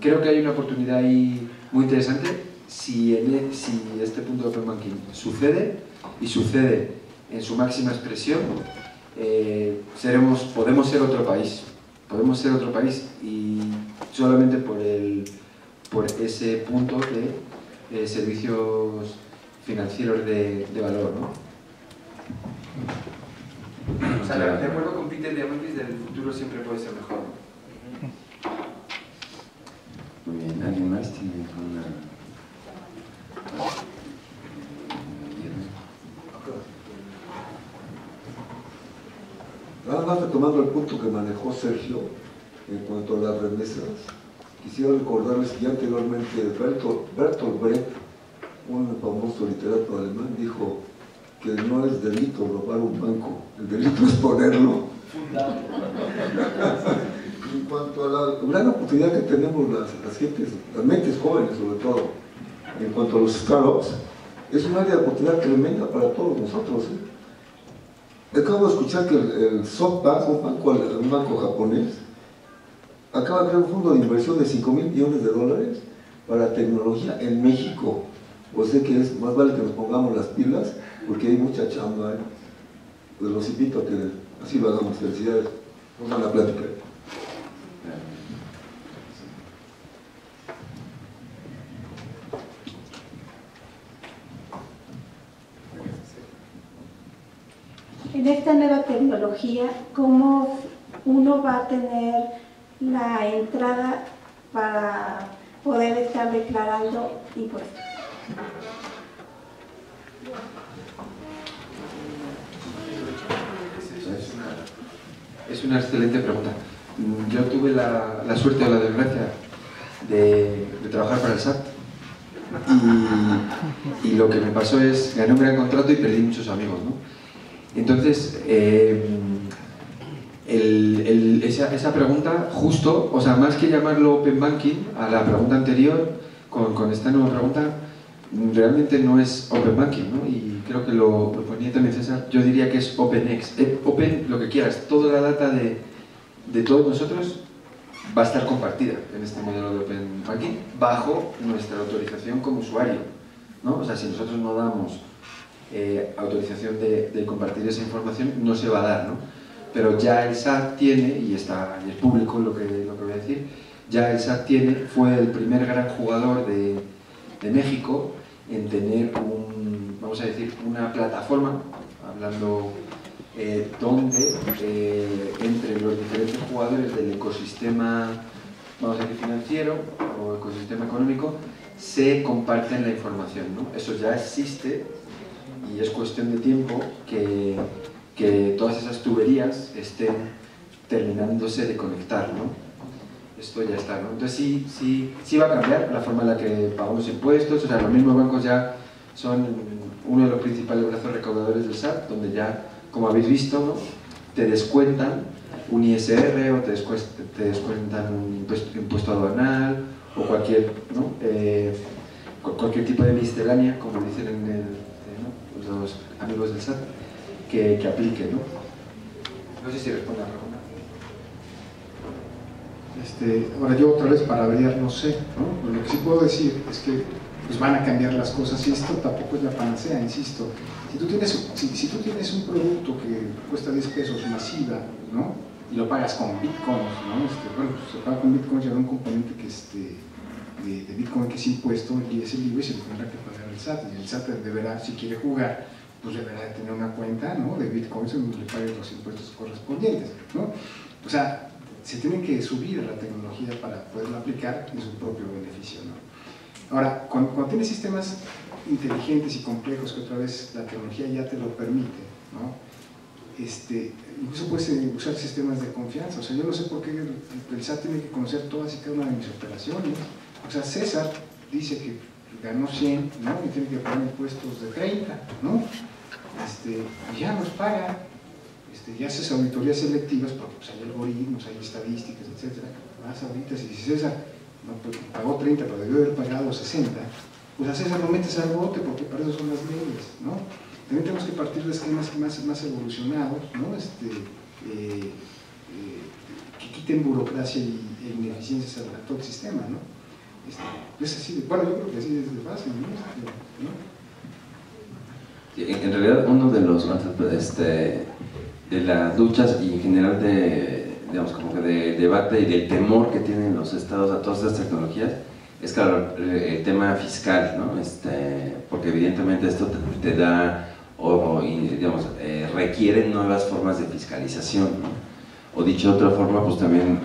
creo que hay una oportunidad ahí muy interesante si este punto de Open Banking sucede, y sucede en su máxima expresión. Podemos ser otro país, y solamente por ese punto de servicios financieros de valor, ¿no? O sea, de acuerdo con Peter Diamandis, el futuro siempre puede ser mejor, ¿no? Muy bien, ¿alguien más tiene una...? Nada más retomando el punto que manejó Sergio en cuanto a las remesas, quisiera recordarles que ya anteriormente Bertolt Brecht, un famoso literato alemán, dijo que no es delito robar un banco, el delito es ponerlo. En cuanto a la gran oportunidad que tenemos las mentes jóvenes sobre todo, en cuanto a los startups, es un área de oportunidad tremenda para todos nosotros, ¿eh? Acabo de escuchar que el SoftBank, un banco japonés, acaba de crear un fondo de inversión de $5,000 millones para tecnología en México. O sea que más vale que nos pongamos las pilas, porque hay mucha chamba, ¿eh? Pues los invito a que así lo hagamos. Felicidades. Vamos a la plática. En esta nueva tecnología, ¿cómo uno va a tener la entrada para poder estar declarando impuestos? Es una excelente pregunta. Yo tuve la suerte o la desgracia de trabajar para el SAT, y lo que me pasó es gané un gran contrato y perdí muchos amigos, ¿no? Entonces, esa pregunta, justo, o sea, más que llamarlo Open Banking, a la pregunta anterior, con esta nueva pregunta, realmente no es Open Banking, ¿no? Y creo que lo ponía también César, yo diría que es OpenX. Open, lo que quieras, toda la data de todos nosotros va a estar compartida en este modelo de Open Banking bajo nuestra autorización como usuario, ¿no? O sea, si nosotros no damos autorización de compartir esa información, no se va a dar, ¿no? Pero ya el SAT tiene, y es público lo que voy a decir, ya el SAT fue el primer gran jugador de México en tener vamos a decir, una plataforma, hablando donde entre los diferentes jugadores del ecosistema, vamos a decir, financiero o ecosistema económico, se comparten la información, ¿no? Eso ya existe, y es cuestión de tiempo que todas esas tuberías estén terminándose de conectar, ¿no? esto ya está, ¿no? Entonces sí va a cambiar la forma en la que pagamos impuestos. O sea, los mismos bancos ya son uno de los principales brazos recaudadores del SAT, donde ya, como habéis visto, ¿no?, te descuentan un ISR o te descuentan un impuesto aduanal o cualquier, ¿no?, cualquier tipo de miscelánea, como dicen ¿no?, los amigos del SAT, que aplique, ¿no? No sé si responde a Ramón. Ahora yo otra vez para variar no sé, ¿no? Pero lo que sí puedo decir es que pues van a cambiar las cosas y esto tampoco es la panacea, insisto. Si tú tienes un producto que cuesta 10 pesos masiva, ¿no?, y lo pagas con bitcoins, ¿no? Bueno, pues se paga con bitcoins, lleva un componente que de bitcoin que es impuesto y es el IVA y se lo tendrá que pagar el SAT, y el SAT deberá, si quiere jugar, pues deberá de tener una cuenta, ¿no?, de bitcoins en donde le pague los impuestos correspondientes, ¿no? O sea, se tiene que subir a la tecnología para poderlo aplicar en su propio beneficio, ¿no? Ahora, cuando tienes sistemas inteligentes y complejos, que otra vez la tecnología ya te lo permite, ¿no?, incluso puedes usar sistemas de confianza. O sea, yo no sé por qué el SAT tiene que conocer todas y cada una de mis operaciones. O sea, César dice que ganó 100, ¿no?, y tiene que pagar impuestos de 30, ¿no? Y ya nos paga. Y haces auditorías selectivas porque pues, hay algoritmos, hay estadísticas, etc. Vas ahorita, si César no, pues, pagó 30 pero debió haber pagado 60, pues a César no metes al bote porque para eso son las leyes, ¿no? También tenemos que partir de esquemas más evolucionados, ¿no? Que quiten burocracia e ineficiencias a todo el sistema, ¿no? Es así, bueno, yo creo que así es de fácil, ¿no? En realidad, uno de los de las luchas y en general digamos, como que de debate y del temor que tienen los estados a todas estas tecnologías es, claro, el tema fiscal, ¿no? Porque evidentemente esto te da digamos, requiere nuevas formas de fiscalización, ¿no? O dicho de otra forma, pues también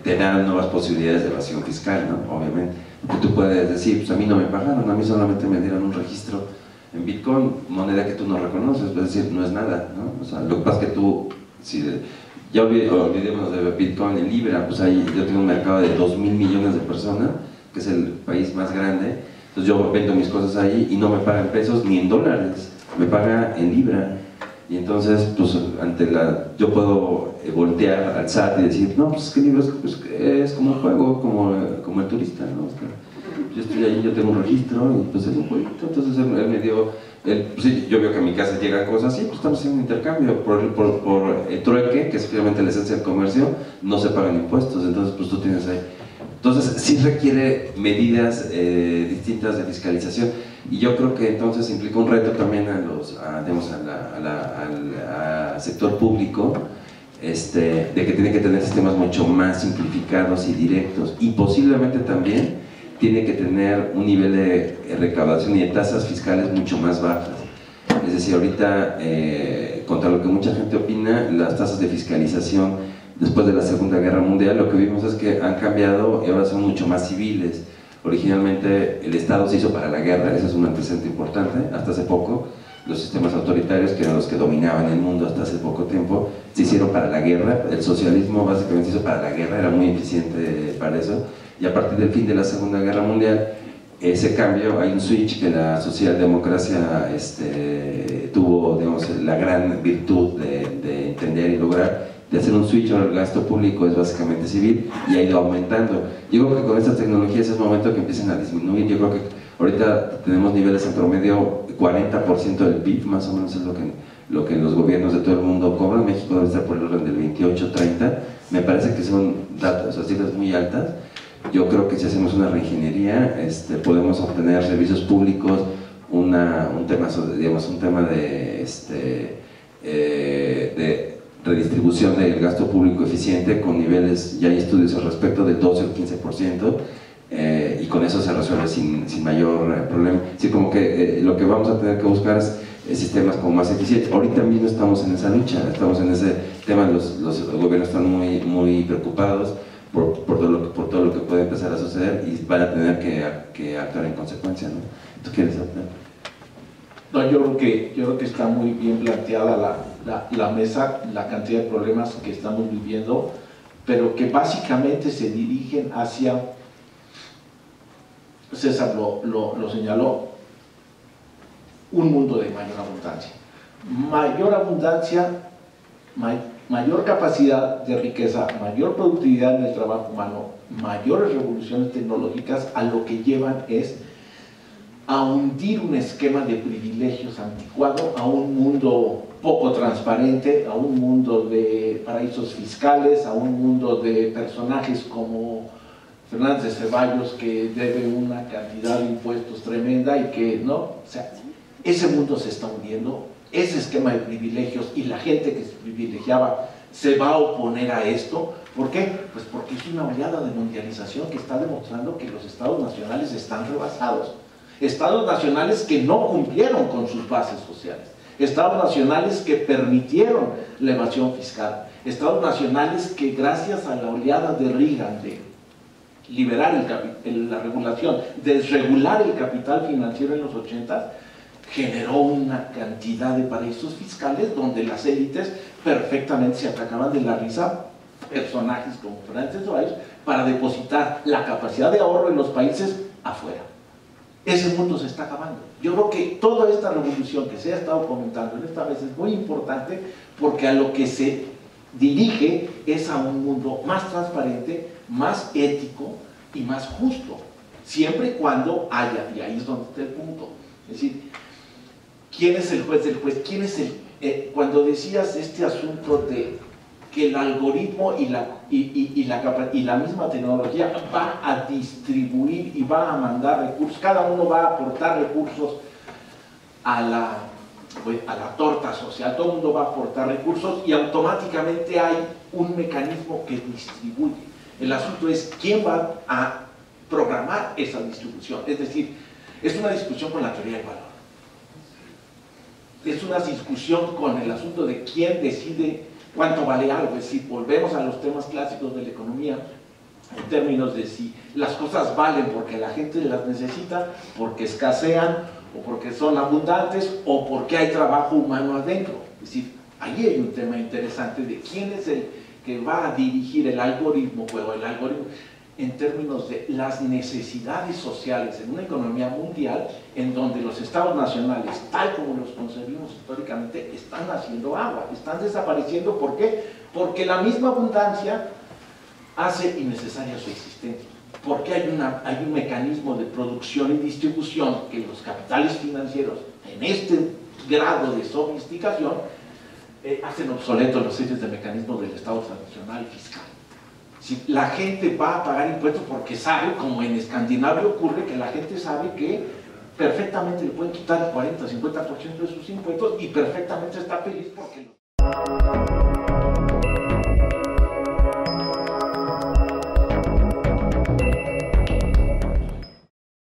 te dan nuevas posibilidades de evasión fiscal, ¿no? Obviamente, porque tú puedes decir, pues a mí no me pagaron, a mí solamente me dieron un registro en Bitcoin, moneda que tú no reconoces, es decir, no es nada, ¿no? O sea, lo que pasa es que tú, si ya olvidemos de Bitcoin en Libra, pues ahí yo tengo un mercado de 2.000 millones de personas, que es el país más grande, entonces yo vendo mis cosas ahí y no me pagan pesos ni en dólares, me paga en Libra, y entonces, pues yo puedo voltear al SAT y decir, no, pues es que Libra es como un juego, como el turista, ¿no? Yo estoy ahí, yo tengo un registro y pues es un jueguito, entonces él me dio, pues sí, yo veo que a mi casa llegan cosas, sí, pues estamos haciendo un intercambio, por el trueque, que es finalmente la esencia del comercio, no se pagan impuestos, entonces pues tú tienes ahí. Entonces sí requiere medidas distintas de fiscalización, y yo creo que entonces implica un reto también al sector público, de que tiene que tener sistemas mucho más simplificados y directos, y posiblemente también tiene que tener un nivel de recaudación y de tasas fiscales mucho más bajas. Es decir, ahorita, contra lo que mucha gente opina, las tasas de fiscalización después de la Segunda Guerra Mundial, lo que vimos es que han cambiado y ahora son mucho más civiles. Originalmente el Estado se hizo para la guerra, ese es un antecedente importante. Hasta hace poco, los sistemas autoritarios, que eran los que dominaban el mundo hasta hace poco tiempo, se hicieron para la guerra. El socialismo básicamente se hizo para la guerra, era muy eficiente para eso. Y a partir del fin de la Segunda Guerra Mundial, ese cambio, hay un switch que la socialdemocracia tuvo, digamos, la gran virtud de entender y lograr, de hacer un switch. Ahora el gasto público es básicamente civil y ha ido aumentando. Yo creo que con estas tecnologías es momento que empiecen a disminuir. Yo creo que ahorita tenemos niveles en promedio 40% del PIB, más o menos es lo que los gobiernos de todo el mundo cobran. México debe estar por el orden del 28-30%. Me parece que son datos, o cifras muy altas. Yo creo que si hacemos una reingeniería, podemos obtener servicios públicos, un tema de redistribución del gasto público eficiente con niveles, ya hay estudios al respecto, del 12 o 15%, y con eso se resuelve sin mayor problema. Así como que lo que vamos a tener que buscar es sistemas como más eficientes. Ahorita mismo estamos en esa lucha, estamos en ese tema, los gobiernos están muy preocupados por todo lo que puede empezar a suceder y van a tener que actuar en consecuencia, ¿no? ¿Tú quieres hablar? No, yo creo que está muy bien planteada la mesa, la cantidad de problemas que estamos viviendo, pero que básicamente se dirigen hacia, César lo señaló, un mundo de mayor abundancia. Mayor abundancia, mayor capacidad de riqueza, mayor productividad en el trabajo humano, mayores revoluciones tecnológicas, a lo que llevan es a hundir un esquema de privilegios anticuado, a un mundo poco transparente, a un mundo de paraísos fiscales, a un mundo de personajes como Fernández de Ceballos, que debe una cantidad de impuestos tremenda y que no, o sea, ese mundo se está hundiendo, ese esquema de privilegios, y la gente que se privilegiaba se va a oponer a esto. ¿Por qué? Pues porque es una oleada de mundialización que está demostrando que los estados nacionales están rebasados. Estados nacionales que no cumplieron con sus bases sociales, estados nacionales que permitieron la evasión fiscal, estados nacionales que gracias a la oleada de Reagan de liberar la regulación, desregular el capital financiero en los 80, generó una cantidad de paraísos fiscales donde las élites perfectamente se atacaban de la risa personajes como Fernández de Ceballos para depositar la capacidad de ahorro en los países afuera. Ese mundo se está acabando. Yo creo que toda esta revolución que se ha estado comentando en esta vez es muy importante, porque a lo que se dirige es a un mundo más transparente, más ético y más justo, siempre y cuando haya, y ahí es donde está el punto, es decir, ¿quién es el juez del juez? ¿Quién es cuando decías este asunto de que el algoritmo y la misma tecnología va a distribuir y va a mandar recursos, cada uno va a aportar recursos a la torta social, todo el mundo va a aportar recursos y automáticamente hay un mecanismo que distribuye. El asunto es quién va a programar esa distribución, es decir, es una discusión con la teoría del valor, es una discusión con el asunto de quién decide cuánto vale algo. Es decir, volvemos a los temas clásicos de la economía en términos de si las cosas valen porque la gente las necesita, porque escasean, o porque son abundantes, o porque hay trabajo humano adentro. Es decir, ahí hay un tema interesante de quién es el que va a dirigir el algoritmo, o el algoritmo en términos de las necesidades sociales en una economía mundial en donde los estados nacionales, tal como los concebimos históricamente, están haciendo agua, están desapareciendo. ¿Por qué? Porque la misma abundancia hace innecesaria su existencia, porque hay un mecanismo de producción y distribución que los capitales financieros, en este grado de sofisticación, hacen obsoletos los sitios de mecanismos del Estado tradicional y fiscal. Si la gente va a pagar impuestos porque sabe, como en Escandinavia ocurre, que la gente sabe que perfectamente le pueden quitar el 40-50% de sus impuestos y perfectamente está feliz porque